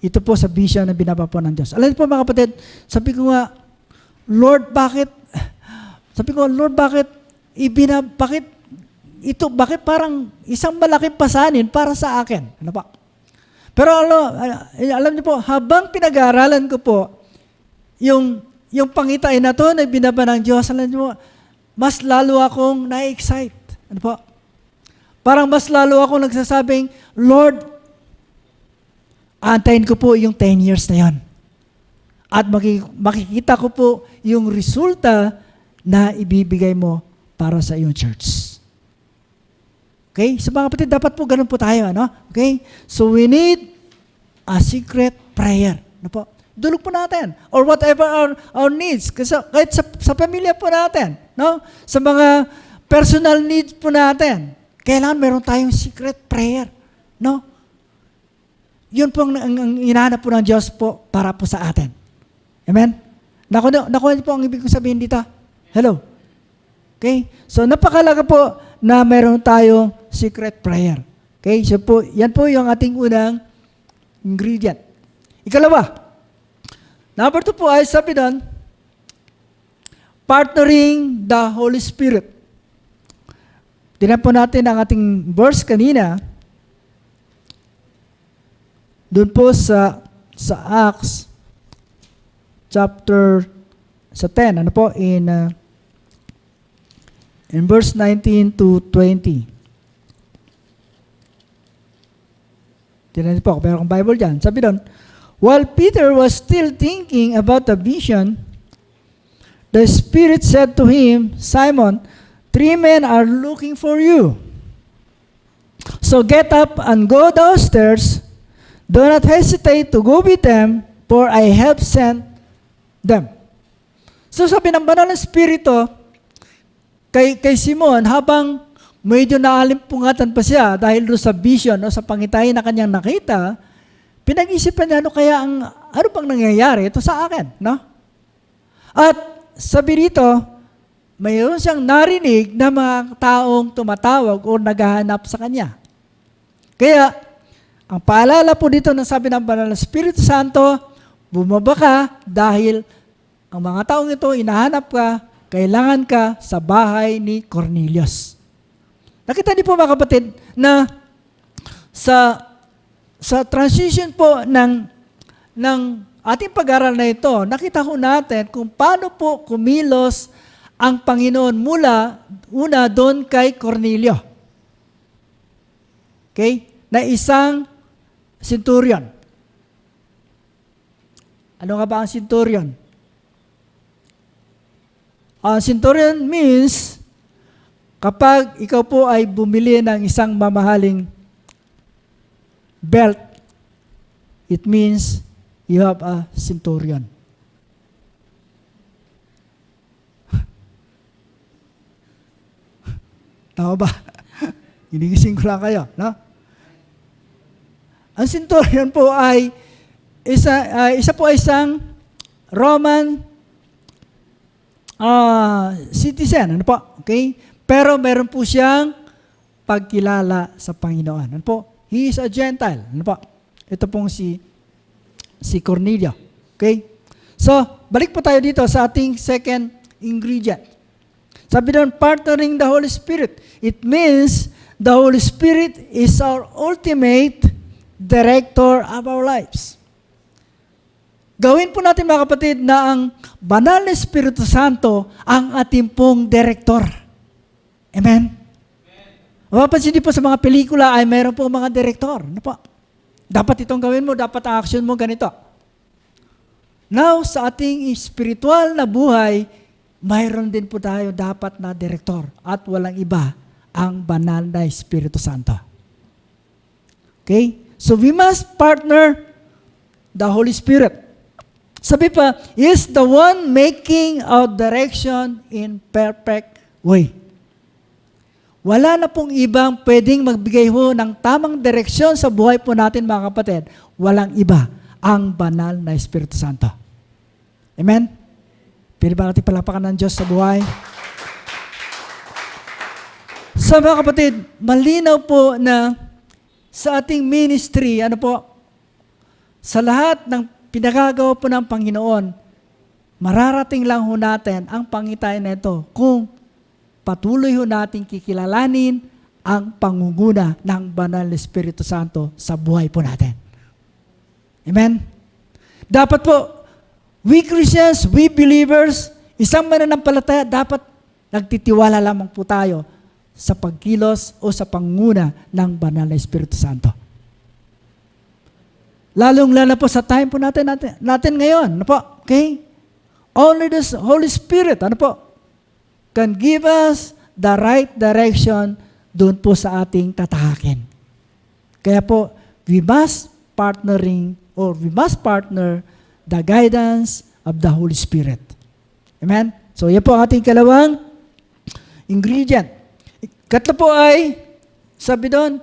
Ito po sa vision na binaba po ng Diyos. Alam niyo po mga kapatid, sabi ko nga, Lord, bakit bakit parang isang malaking pasanin para sa akin? Ano pa? Pero alam niyo po, habang pinag-aaralan ko po, yung pangitain na to na binaba ng Diyos, alam niyo po, mas lalo akong na-excite. Ano po? Parang mas lalo akong nagsasabing, Lord, antayin ko po yung 10 years na yon. At makikita ko po yung resulta na ibibigay mo para sa iyong church. Okay? So mga kapatid, dapat po ganun po tayo. Ano? Okay? So we need a secret prayer. Ano po? Dulog po natin. Or whatever our needs. Kasi kahit sa pamilya po natin. No? Sa mga personal needs po natin. Kailangan meron tayong secret prayer. No? Yun po ang hinahanap po ng Diyos po para po sa atin. Amen? Nakuha po ang ibig kong sabihin dito. Hello? Okay? So, napakalaga po na meron tayong secret prayer. Okay? So, yan po yung ating unang ingredient. Ikalawa, number 2 po ay sabi doon, partnering the Holy Spirit. Tingnan po natin ang ating verse kanina. Doon po sa Acts chapter 10, ano po, in verse 19 to 20. Tingnan po, meron kong Bible dyan. Sabi doon, while Peter was still thinking about the vision, the Spirit said to him, Simon, 3 men are looking for you. So get up and go downstairs. Do not hesitate to go with them, for I have sent them. So sabi ng Banal na Espiritu kay Simon, habang medyo naalimpungatan pa siya dahil doon sa vision o sa pangitain na kanyang nakita, pinag-isipan niya, ano bang nangyayari ito sa akin? No? At sabi rito, mayroon siyang narinig na mga taong tumatawag o naghahanap sa kanya. Kaya, ang paalala po dito ng sabi ng Banal na Espiritu Santo, bumaba ka dahil ang mga taong ito, inahanap ka, kailangan ka sa bahay ni Cornelius. Nakita niyo po mga kapatid na sa transition po ng ating pag-aral na ito, nakita ko natin kung paano po kumilos ang Panginoon una doon kay Cornelio. Okay? Na isang centurion. Ano nga ba ang centurion? Ang centurion means kapag ikaw po ay bumili ng isang mamahaling belt, it means you have a centurion. Tama ba? Ginigising ko lang kayo, no? Ang centurion po ay isa po ay isang Roman citizen, ano po? Okay? Pero meron po siyang pagkilala sa Panginoon. Ano po? He is a Gentile. Ano po? Ito pong si Cornelio. Okay? So, balik po tayo dito sa ating second ingredient. Sabi doon, partnering the Holy Spirit. It means the Holy Spirit is our ultimate director of our lives. Gawin po natin mga kapatid na ang banal na Espiritu Santo ang ating pong director. Amen? Mapapansin din po sa mga pelikula ay mayroon po mga director. Ano po? Dapat itong gawin mo, dapat ang action mo ganito. Now, sa ating spiritual na buhay, mayroon din po tayo dapat na director at walang iba ang banal na Espiritu Santo. Okay? So we must partner the Holy Spirit. Sabi pa, is the one making our direction in perfect way. Wala na pong ibang pwedeng magbigay ho ng tamang direksyon sa buhay po natin mga kapatid. Walang iba ang banal na Espiritu Santo. Amen? Pwede ba natin palapakan ng Diyos sa buhay? So mga kapatid, malinaw po na sa ating ministry, sa lahat ng pinagagawa po ng Panginoon, mararating lang ho natin ang pangitain na ito kung patuloy ho natin kikilalanin ang pangunguna ng Banal na Espiritu Santo sa buhay po natin. Amen? Dapat po, we Christians, we believers, isang mananampalataya, dapat nagtitiwala lamang po tayo sa pagkilos o sa pangunguna ng Banal na Espiritu Santo. Lalong-lalo po sa time po natin ngayon. Okay? Only the Holy Spirit, can give us the right direction doon po sa ating tatahakin. Kaya po, we must partner the guidance of the Holy Spirit. Amen? So, yan po ang ating kalawang ingredient. Katlo po ay, sabi doon,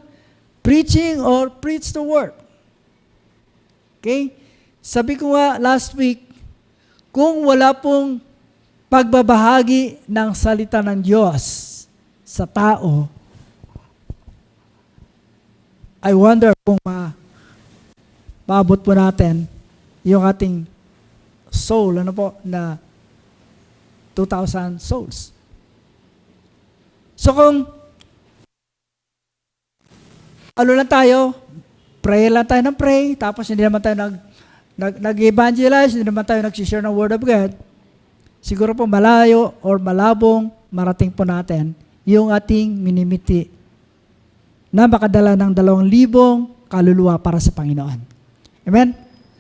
preaching or preach the word. Okay? Sabi ko nga last week, kung wala pong pagbabahagi ng salita ng Diyos sa tao, I wonder kung maabot po natin yung ating soul, na 2,000 souls. So kung lang tayo, pray lang tayo ng pray, tapos hindi naman tayo nag-evangelize, hindi naman tayo nag-share ng Word of God, siguro po malayo or malabong marating po natin yung ating minimiti na makadala ng 2,000 kaluluwa para sa Panginoon. Amen?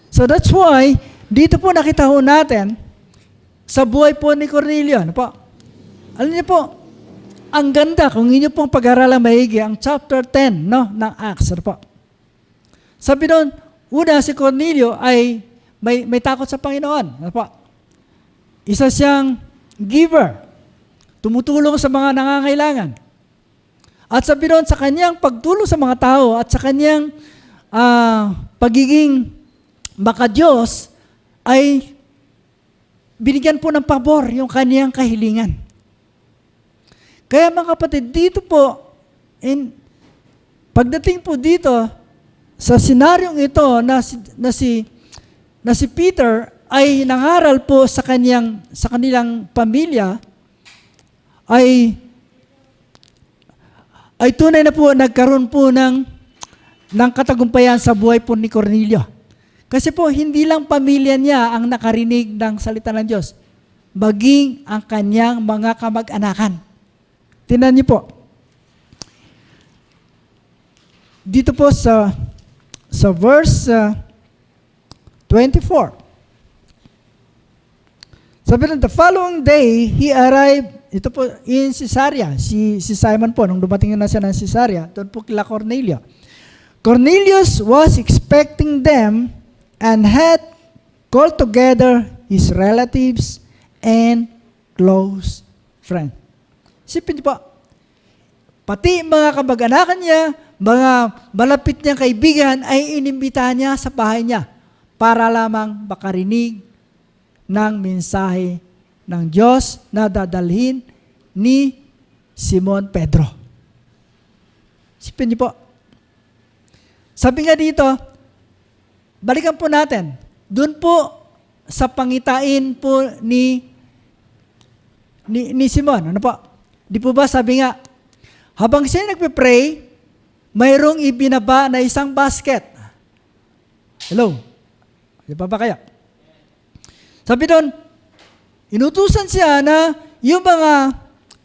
So that's why, dito po nakita ho natin sa buhay po ni Cornelio. Alam niyo po, ang ganda kung inyo pong pag-aralan maigi ang chapter 10 ng Acts. Sabi doon, una si Cornelio ay may takot sa Panginoon. Isa siyang giver. Tumutulong sa mga nangangailangan. At sabi doon, sa kanyang pagtulong sa mga tao at sa kanyang pagiging maka-Diyos, ay binigyan po ng pabor yung kanyang kahilingan. Kaya mga kapatid, dito po, pagdating po dito, sa senaryong ito na si Peter ay nangaral po sa kanilang pamilya, ay tunay na po nagkaroon po ng katagumpayan sa buhay po ni Cornelio. Kasi po, hindi lang pamilya niya ang nakarinig ng salita ng Diyos, maging ang kanyang mga kamag-anakan. Tingnan niyo po. Dito po sa verse 24. Sabi na, the following day, he arrived, ito po, in Caesarea. Si Simon po, nung dumating na siya ng Caesarea, doon po kila Cornelio. Cornelius was expecting them and had called together his relatives and close friends. Isipin niyo po, pati mga kamag-anakan niya, mga malapit niyang kaibigan ay inimbitahan niya sa bahay niya para lamang makarinig ng mensahe ng Diyos na dadalhin ni Simon Pedro. Isipin niyo po, sabi nga dito, balikan po natin. Doon po sa pangitain po ni Simon. Ano po? Di po ba sabi nga, habang siya nagpe-pray, mayroong ibinaba na isang basket. Hello? Di pa ba kaya? Sabi doon, inutusan siya na yung mga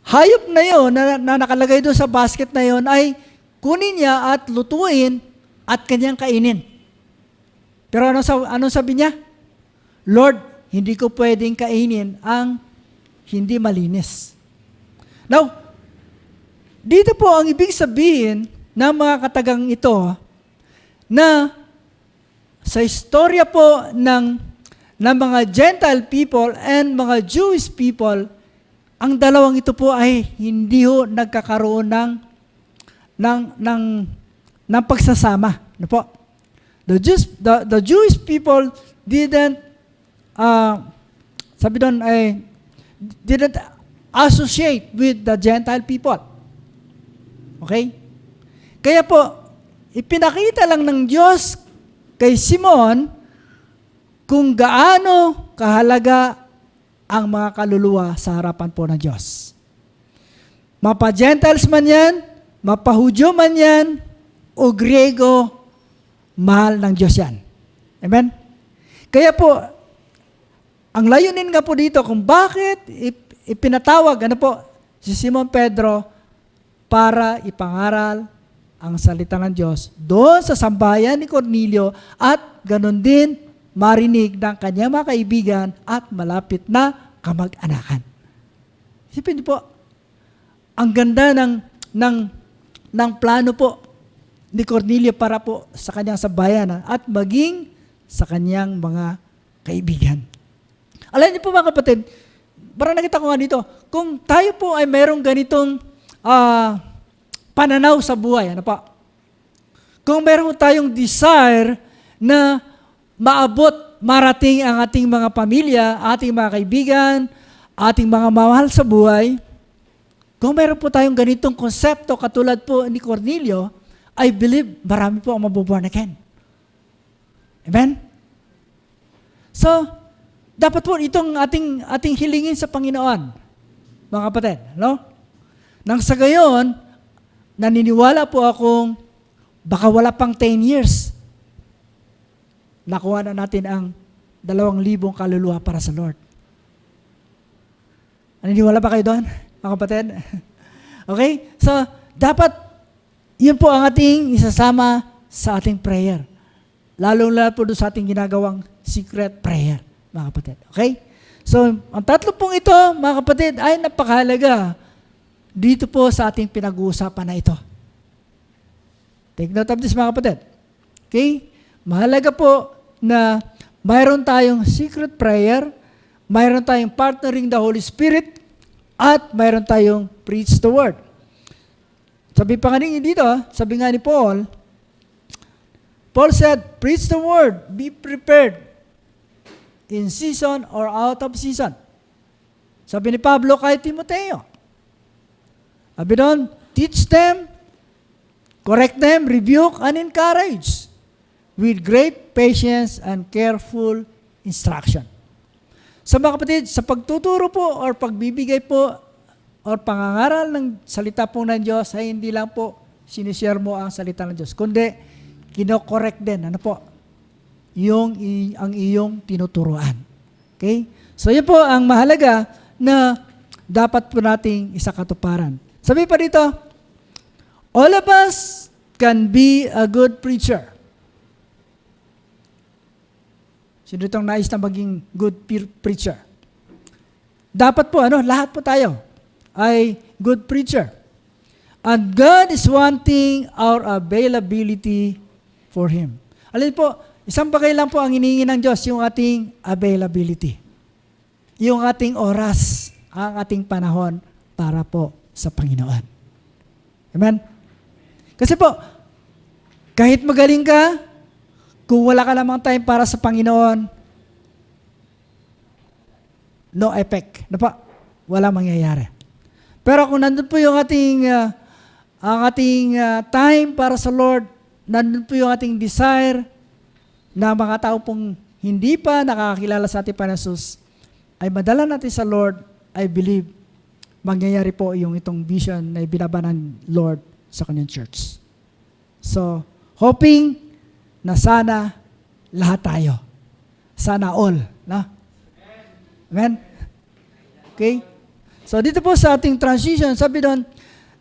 hayop na yon na nakalagay doon sa basket na yon ay kunin niya at lutuin at kanyang kainin. Pero anong sabi niya? Lord, hindi ko pwedeng kainin ang hindi malinis. Now, dito po ang ibig sabihin ng mga katagang ito na sa istorya po ng mga Gentile people and mga Jewish people, ang dalawang ito po ay hindi ho nagkakaroon ng pagsasama. Ano po? The Jewish people didn't didn't associate with the Gentile people. Okay? Kaya po, ipinakita lang ng Diyos kay Simon kung gaano kahalaga ang mga kaluluwa sa harapan po ng Diyos. Mapa-Gentiles man yan, mapa-Hudyo man yan, o Griego, mahal ng Diyos yan. Amen? Kaya po, ang layunin nga po dito kung bakit ipinatawag si Simon Pedro para ipangaral ang salita ng Diyos doon sa sambahayan ni Cornelio at ganon din marinig ng kanyang mga kaibigan at malapit na kamag-anakan. Isipin niyo po, ang ganda ng plano po ni Cornelio para po sa kanyang sambahayan at maging sa kanyang mga kaibigan. Alam niyo po mga kapatid, parang nakita ko nga dito, kung tayo po ay mayroong ganitong pananaw sa buhay, ano pa? Kung mayroon tayong desire na marating ang ating mga pamilya, ating mga kaibigan, ating mga mahal sa buhay, kung mayroon po tayong ganitong konsepto katulad po ni Cornelio, I believe marami po ang mabuborn again. Amen? So, dapat po itong ating hilingin sa Panginoon, mga kapatid, no? Nang sa gayon, naniniwala po akong baka wala pang 10 years, nakuha na natin ang 2,000 kaluluwa para sa Lord. Naniniwala ba kayo doon, mga kapatid? Okay? So, dapat, yun po ang ating isasama sa ating prayer. Lalong-lalo po doon sa ating ginagawang secret prayer, mga kapatid. Okay? So, ang tatlo pong ito, mga kapatid, ay napakahalaga dito po sa ating pinag-uusapan na ito. Take note of this, mga kapatid. Okay? Mahalaga po na mayroon tayong secret prayer, mayroon tayong partnering the Holy Spirit, at mayroon tayong preach the word. Sabi pa nga dito, sabi nga ni Paul said, preach the word, be prepared in season or out of season. Sabi ni Pablo kay Timoteo, sabi doon, teach them, correct them, rebuke, and encourage with great patience and careful instruction. Sa mga kapatid, sa pagtuturo po or pagbibigay po or pangangaral ng salita po ng Diyos ay hindi lang po sinishare mo ang salita ng Diyos, kundi kino-correct din, ang iyong tinuturuan. Okay? So yun po ang mahalaga na dapat po nating isakatuparan. Sabi pa dito, all of us can be a good preacher. Sino itong nais na maging good preacher? Dapat po, lahat po tayo ay good preacher. And God is wanting our availability for Him. Alin po, isang bagay lang po ang hinihingi ng Diyos, yung ating availability. Yung ating oras, ang ating panahon para po sa Panginoon. Amen? Kasi po, kahit magaling ka, kung wala ka lamang time para sa Panginoon, no effect. Wala mangyayari. Pero kung nandun po yung ating time para sa Lord, nandun po yung ating desire, na mga tao pong hindi pa nakakakilala sa ating Panginoon Jesus ay madala natin sa Lord, I believe, mangyayari po yung itong vision na ibinaba ng Lord sa kanyang church. So, hoping na sana lahat tayo. Sana all. No? Amen? Okay? So, dito po sa ating transition, sabi doon,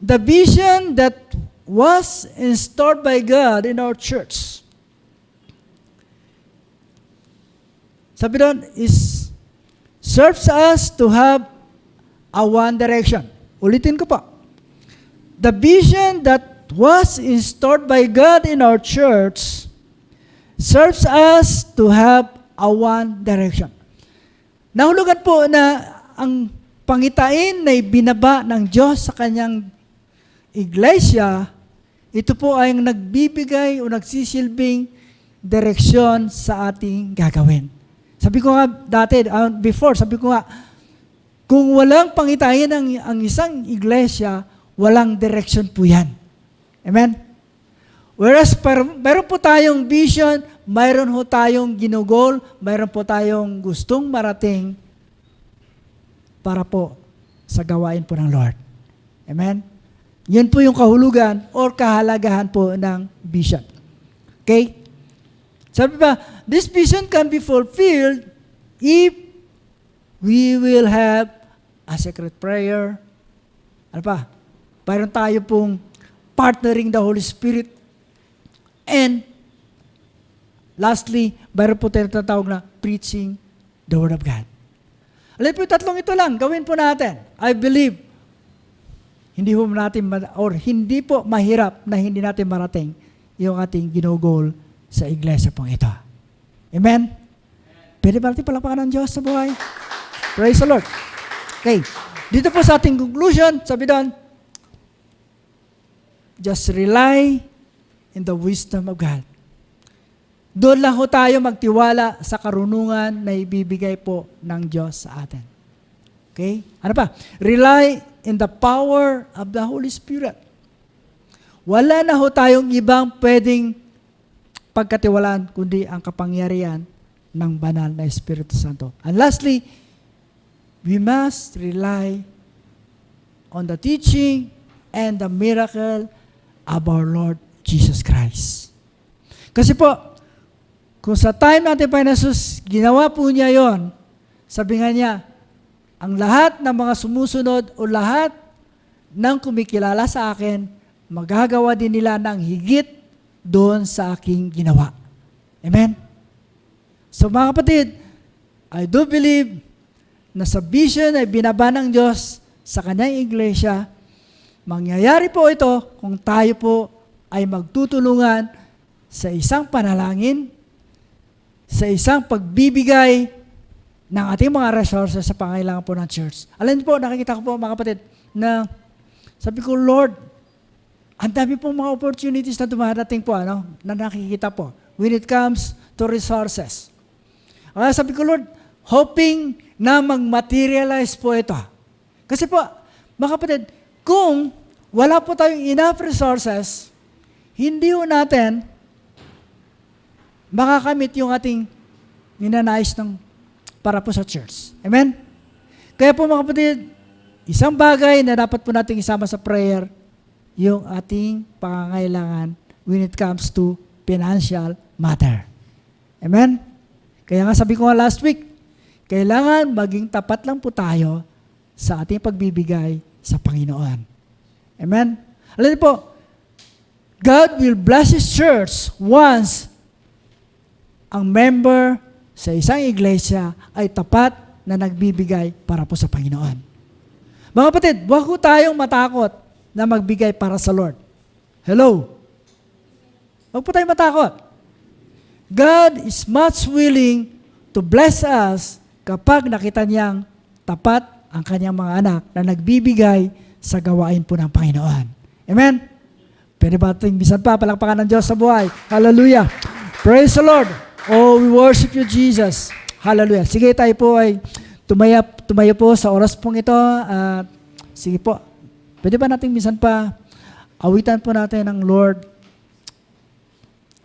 the vision that was installed by God in our church. Sabi doon, serves us to have a one direction. Ulitin ko po. The vision that was installed by God in our church serves us to have a one direction. Nahulugan po na ang pangitain na ibinaba ng Diyos sa kanyang iglesia, ito po ay nagbibigay o nagsisilbing direksyon sa ating gagawin. Sabi ko nga dati, before, sabi ko nga, kung walang pangitain ang isang iglesia, walang direksyon po yan. Amen? Whereas, mayroon po tayong vision, mayroon po tayong ginugol, mayroon po tayong gustong marating para po sa gawain po ng Lord. Amen? Yun po yung kahulugan or kahalagahan po ng vision. Okay? Sabi ba, this vision can be fulfilled if we will have a secret prayer. Ano pa? Mayroon tayo pong partnering the Holy Spirit. And lastly, mayroon po tayo tatawag na preaching the Word of God. Alam po, tatlong ito lang, gawin po natin. I believe, hindi po mahirap na hindi natin marating yung ating ginugol sa iglesia pong ito. Amen? Pwede ba natin palakpakan ng Diyos sa buhay? Praise the Lord. Okay. Dito po sa ating conclusion, sabi doon, just rely in the wisdom of God. Doon lang ho tayo magtiwala sa karunungan na ibibigay po ng Diyos sa atin. Okay? Ano pa? Rely in the power of the Holy Spirit. Wala na ho tayong ibang pwedeng pagkatiwalaan kundi ang kapangyarihan ng banal na Espiritu Santo. And lastly, we must rely on the teaching and the miracle of our Lord Jesus Christ. Kasi po, kung sa time natin Panginoon Jesus, ginawa po niya yon, sabi nga niya, ang lahat ng mga sumusunod o lahat ng kumikilala sa akin, magagawa din nila ng higit doon sa aking ginawa. Amen? So mga kapatid, I do believe na sa vision ay binaba ng Diyos sa kanyang iglesia, mangyayari po ito kung tayo po ay magtutulungan sa isang panalangin, sa isang pagbibigay ng ating mga resources sa pangailangan po ng church. Alam niyo po, nakikita ko po mga kapatid, na sabi ko, Lord, ang dami pong mga opportunities na dumadating po, na nakikita po, when it comes to resources. Kaya sabi ko, Lord, hoping na mag-materialize po ito. Kasi po, mga kapatid, kung wala po tayong enough resources, hindi po natin makakamit yung ating ninanais para po sa church. Amen? Kaya po mga kapatid, isang bagay na dapat po nating isama sa prayer, yung ating pangangailangan when it comes to financial matter. Amen? Kaya nga sabi ko nga last week, kailangan maging tapat lang po tayo sa ating pagbibigay sa Panginoon. Amen? Alam niyo po, God will bless His church once ang member sa isang iglesia ay tapat na nagbibigay para po sa Panginoon. Mga kapatid, huwag po tayong matakot na magbigay para sa Lord. Hello? Huwag po tayong matakot. God is much willing to bless us kapag nakita niyang tapat ang kanyang mga anak na nagbibigay sa gawain po ng Panginoon. Amen? Pwede ba ating bisan pa, palakpakan ng Diyos sa buhay? Hallelujah! Praise the Lord! Oh, we worship you, Jesus. Hallelujah! Sige, tayo po ay tumayo po sa oras pong ito. Sige po, pwede ba nating bisan pa awitan po natin ng Lord?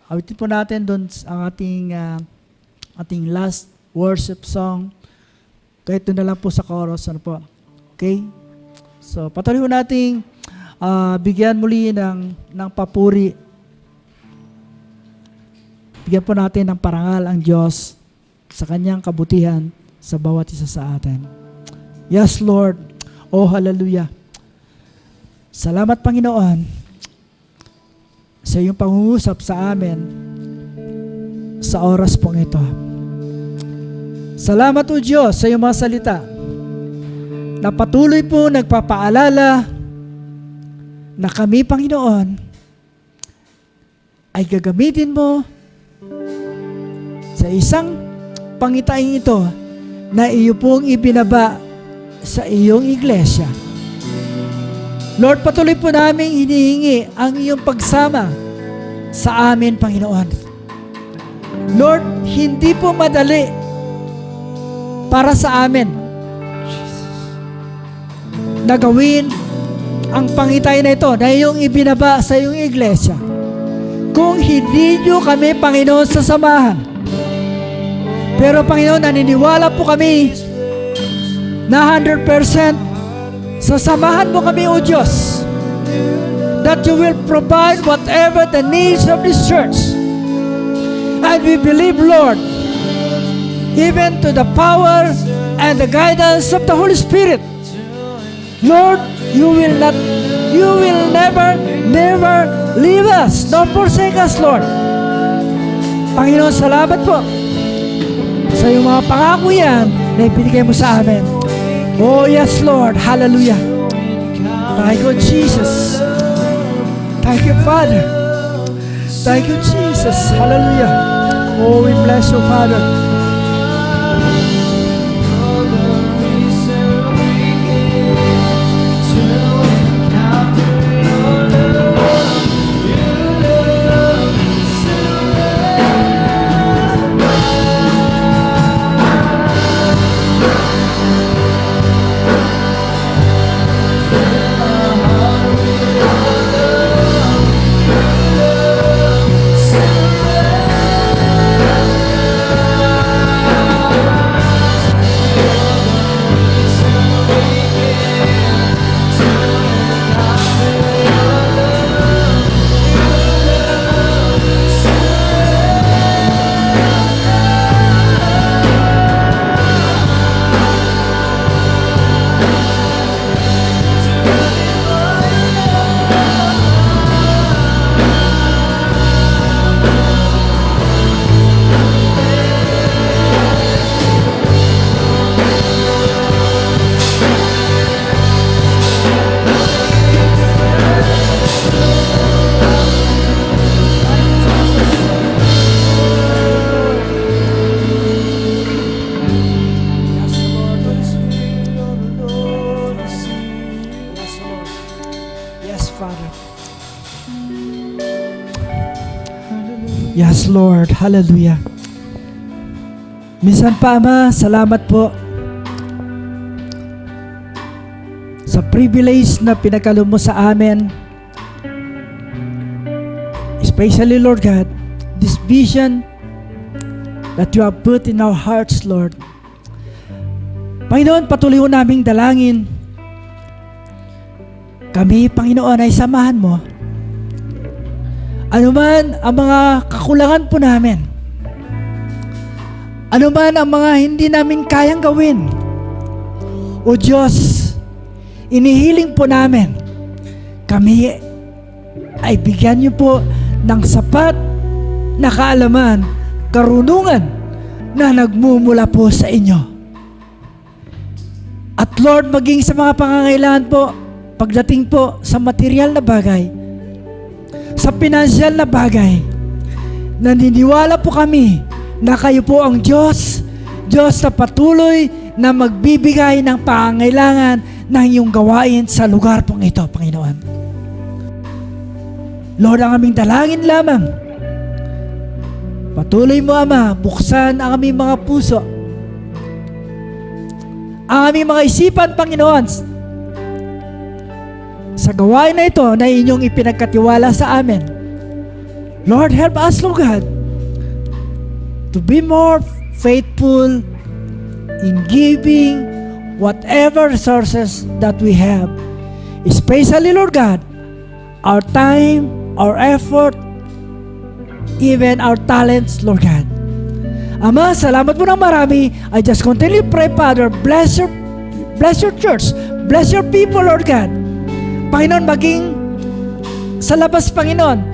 awitin po natin doon ang ating last worship song. Kahit doon na lang po sa chorus, ano po. Okay? So, patuloy po nating bigyan muli ng papuri. Bigyan po natin ng parangal ang Diyos sa kanyang kabutihan sa bawat isa sa atin. Yes, Lord. Oh, hallelujah. Salamat, Panginoon, sa iyong pangungusap sa amin sa oras pong ito. Salamat, O Diyos, sa iyong mga salita na patuloy po nagpapaalala na kami, Panginoon, ay gagamitin mo sa isang pangitaing ito na iyo pong ibinaba sa iyong iglesia. Lord, patuloy po namin hinihingi ang iyong pagsama sa amin, Panginoon. Lord, hindi po madali para sa amin na gawin ang pangitay na ito na iyong ibinaba sa iyong iglesia. Kung hindi nyo kami, Panginoon, sasamahan. Pero, Panginoon, naniniwala po kami na 100% sasamahan mo kami, O Diyos, that you will provide whatever the needs of this church. And we believe, Lord, even to the power and the guidance of the Holy Spirit, Lord, you will never leave us nor forsake us, Lord. Panginoon, salamat po sa iyong mga pangako yan na ibinigay mo sa amin. Oh, yes, Lord. Hallelujah. Thank you, Jesus. Thank you, Father. Thank you, Jesus. Hallelujah. Oh, we bless you, Father. Yes, Lord. Hallelujah. Minsan pa, Ama, salamat po sa privilege na pinagkaloob mo sa amin. Especially, Lord God, this vision that you have put in our hearts, Lord. Panginoon, patuloy ko naming dalangin. Kami, Panginoon, ay samahan mo. Ano man ang mga kakulangan po namin, ano man ang mga hindi namin kayang gawin, O Diyos, inihiling po namin, kami ay bigyan niyo po ng sapat na kaalaman, karunungan na nagmumula po sa inyo. At Lord, maging sa mga pangangailangan po, pagdating po sa material na bagay, sa pinansyal na bagay, naniniwala po kami na kayo po ang Diyos na patuloy na magbibigay ng pangangailangan ng iyong gawain sa lugar pong ito, Panginoon. Lord, ang aming dalangin lamang, patuloy mo, Ama, buksan ang aming mga puso, ang aming mga isipan, Panginoon, sa gawain na ito na inyong ipinagkatiwala sa amin. Lord, help us, Lord God, to be more faithful in giving whatever resources that we have. Especially, Lord God, our time, our effort, even our talents, Lord God. Ama, salamat mo ng marami. I just continue to pray, Father, bless your church, bless your people, Lord God. Panginoon, maging sa labas, Panginoon,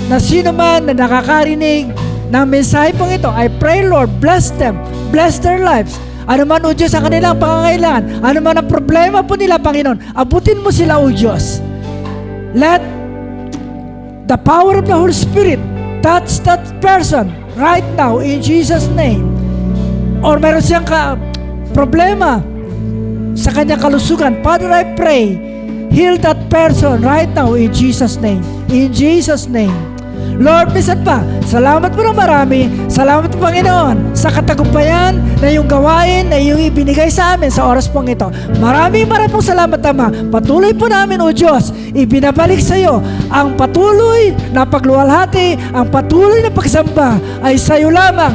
na sino man na nakakarinig ng mensahe pong ito, I pray, Lord, bless them, bless their lives. Ano man, O Diyos, ang kanilang pangangailangan, ano man ang problema po nila, Panginoon, abutin mo sila, O Diyos. Let the power of the Holy Spirit touch that person right now in Jesus' name. Or meron siyang problema sa kanyang kalusugan, Father, I pray, heal that person right now in Jesus' name. In Jesus' name. Lord, minsan pa, salamat po ng marami. Salamat po, Panginoon, sa katagumpayan na iyong gawain na iyong ibinigay sa amin sa oras pong ito. Maraming pong salamat, Ama. Patuloy po namin, O Diyos, ibinabalik sa iyo ang patuloy na pagluwalhati, ang patuloy na pagsamba ay sa iyo lamang,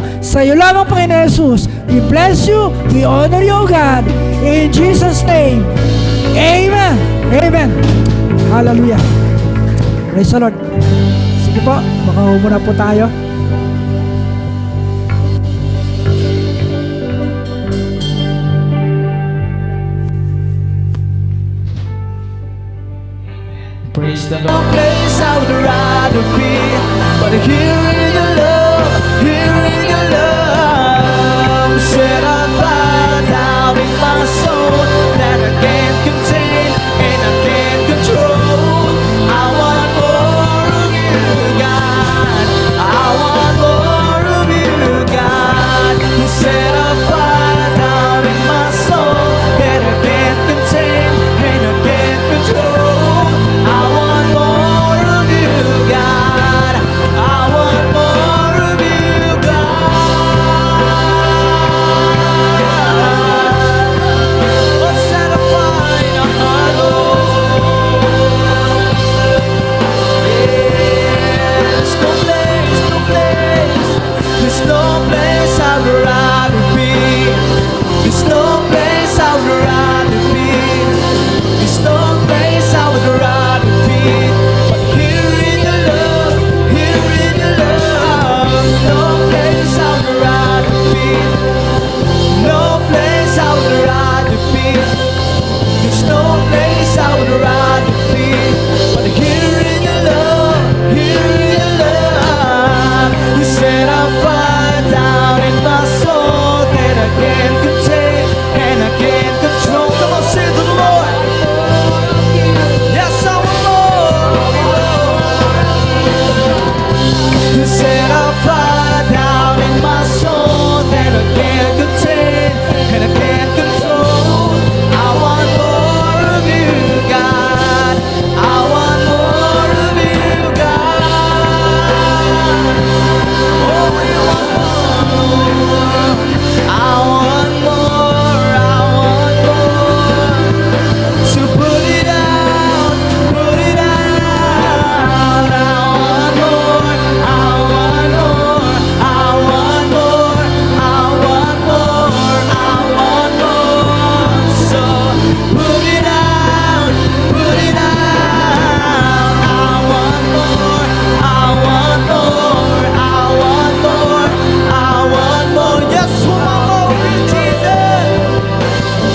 Panginoon Jesus. We bless you, we honor you, O God. In Jesus' name, Amen. Amen. Hallelujah. Praise the Lord. Sige po, makahubo na po tayo. Praise the Lord. No place I would rather be, but here in your love, set I find out in my soul that I can't contain and I can't control. I want more of you, God. I want more of you, God. Set I find out in my soul that I can't contain and I can't control. I want more of you, God. I want more of you, God. Let's set a fire in our heart, Lord. There's no place, no place. There's no place I'd rather be. There's no place I would rather be. There's no place I would rather be. But here in your love, no place I would rather be. No place I would rather be. There's no place I would rather be. But here in your love, you said I'll find out in my soul that I can't contain and I can't control. Come on, sing to the Lord. Yes, I want more. You said I'll find out in my soul that I can't contain and I can't control. I want more of you, God. I want more of you, God. Oh, we want more. I want more. I want more. So put it out, put it out. I want more. I want more. I want more. I want more. I want more. So put it out, put it out. I want more. I want more. I want more. I want more. Yes, we want more of you, Jesus.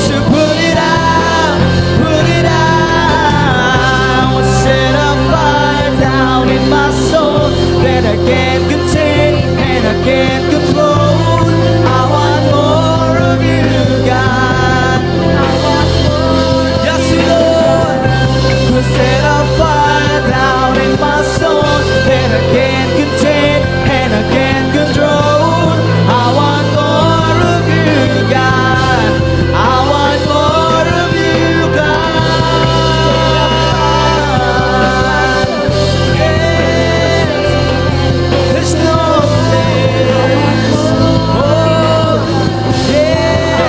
So put it out, put it out. Set a fire down in my soul that I can't contain and I can't control. I want more of you, God. I want more. Yes, Lord. Set a fire down in my soul that I can't contain and I can't control. I want more of you, God. I want more of you, God. Yeah. There's no place. Oh, yeah.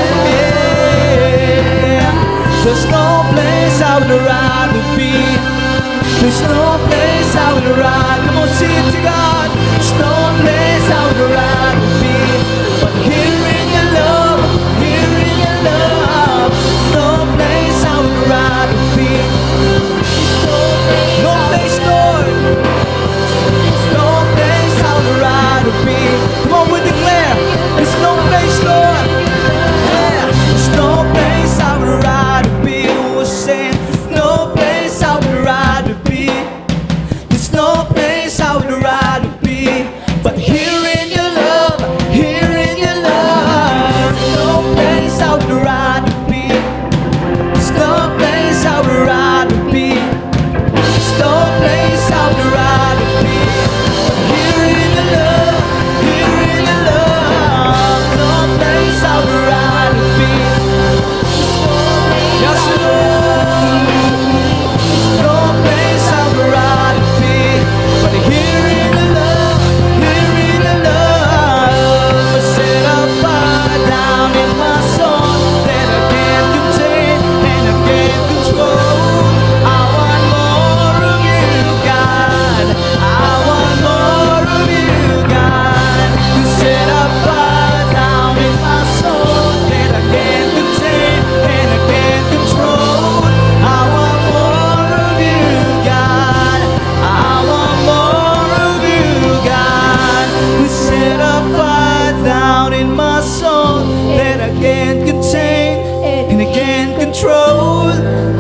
There's no place I would rather be. There's no place I would rather. Come on, sing it to God.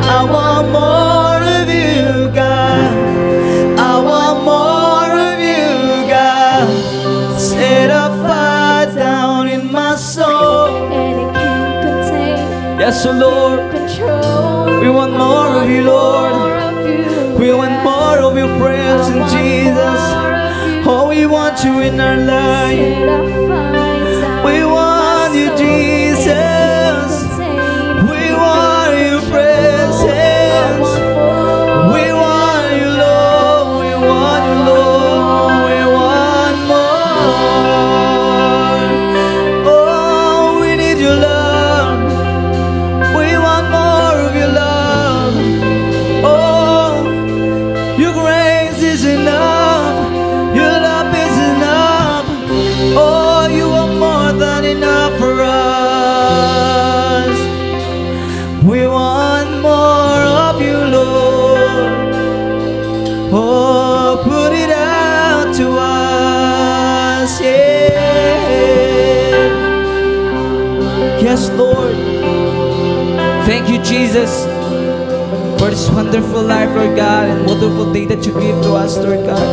I want more of you, God. I want more of you, God. Set a fire down in my soul. And it can't contain, Yes, oh Lord. control. We want more of you, Lord. More of you. We want more of your presence, Jesus. Oh, we want you in our life. We want you, Jesus. We want your presence. We want you, Lord. We want you, Lord. We want more. Oh, we need your love. We want more of your love. Oh, your grace is enough. Your love is enough. Oh, you are more than enough for us. We want more of you, Lord. Oh, put it out to us. Yeah. Yes, Lord. Thank you, Jesus, for this wonderful life, Lord God, and wonderful day that you give to us, Lord God.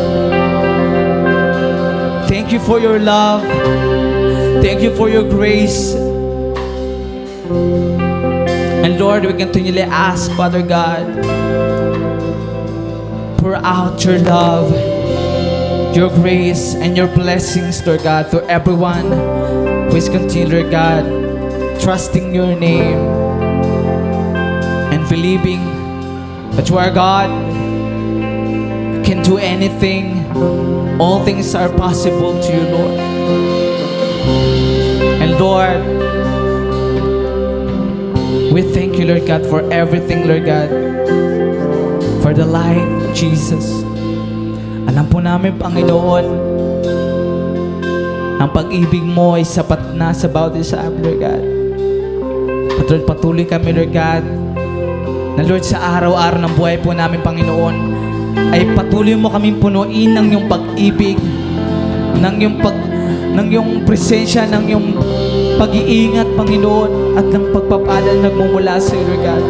Thank you for your love. Thank you for your grace. And Lord, we continually ask, Father God, pour out your love, your grace, and your blessings, Lord God, to everyone who is continually, Lord God, trusting your name and believing that you are God, you can do anything. All things are possible to you, Lord. And Lord, we thank you, Lord God, for everything, Lord God, for the life of Jesus. Alam po namin, Panginoon, ang pag-ibig mo ay sapat na sa bawat isa, Lord God. Patuloy kami, Lord God, na Lord, sa araw-araw ng buhay po namin, Panginoon, ay patuloy mo kaming punuin ng iyong pag-ibig, ng iyong presensya, ng iyong pag-iingat, Panginoon, at ng pagpapala na nagmumula sa iyo, Lord God.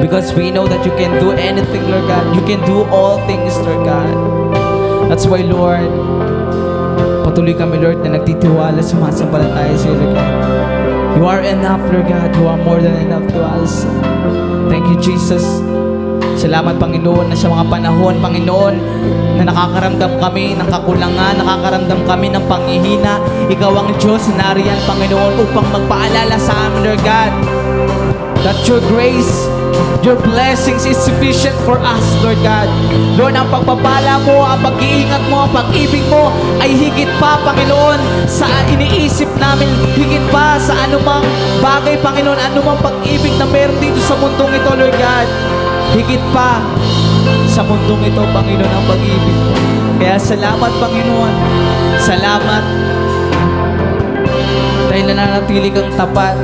Because we know that you can do anything, Lord God. You can do all things, Lord God. That's why, Lord, patuloy kami, Lord, na nagtitiwala, sumasampalataya sa iyo, Lord God. You are enough, Lord God. You are more than enough to us. Thank you, Jesus. Salamat, Panginoon, na sa mga panahon, Panginoon, na nakakaramdam kami ng kakulangan, nakakaramdam kami ng panghihina. Ikaw ang Diyos na nariyan, Panginoon, upang magpaalala sa amin, Lord God, that your grace, your blessings is sufficient for us, Lord God. Lord, ang pagpapala mo, ang pag-iingat mo, ang pag-ibig mo ay higit pa, Panginoon, sa iniisip namin, higit pa sa anumang bagay, Panginoon, anumang pag-ibig na meron dito sa mundong ito, Lord God. Higit pa sa mundong ito, Panginoon, ang pag-ibig mo. Kaya salamat, Panginoon. Salamat dahil nananatili kang tapat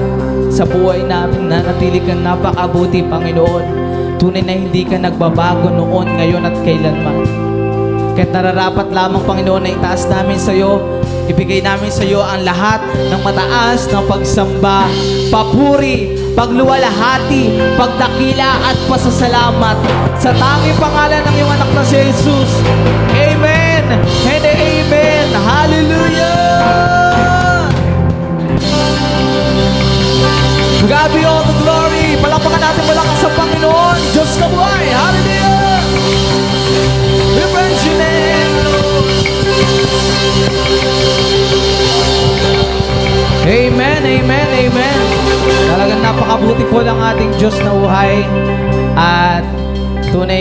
sa buhay namin, nanatili kang napakabuti, Panginoon. Tunay na hindi ka nagbabago noon, ngayon at kailanman. Kahit nararapat lamang, Panginoon, na itaas namin sa iyo, ibigay namin sa iyo ang lahat ng mataas na pagsamba, papuri, pagluwalhati, pagdakila at pasasalamat sa tanging pangalan ng iyong anak na si Jesus. Amen and amen. Hallelujah! To God be all the glory. Palakpakan natin malakas sa Panginoon. Diyos na buhay. Hallelujah! We praise your name, Lord. Amen, amen, amen. Talagang napakabuti po ng ating Diyos na buhay. At tunay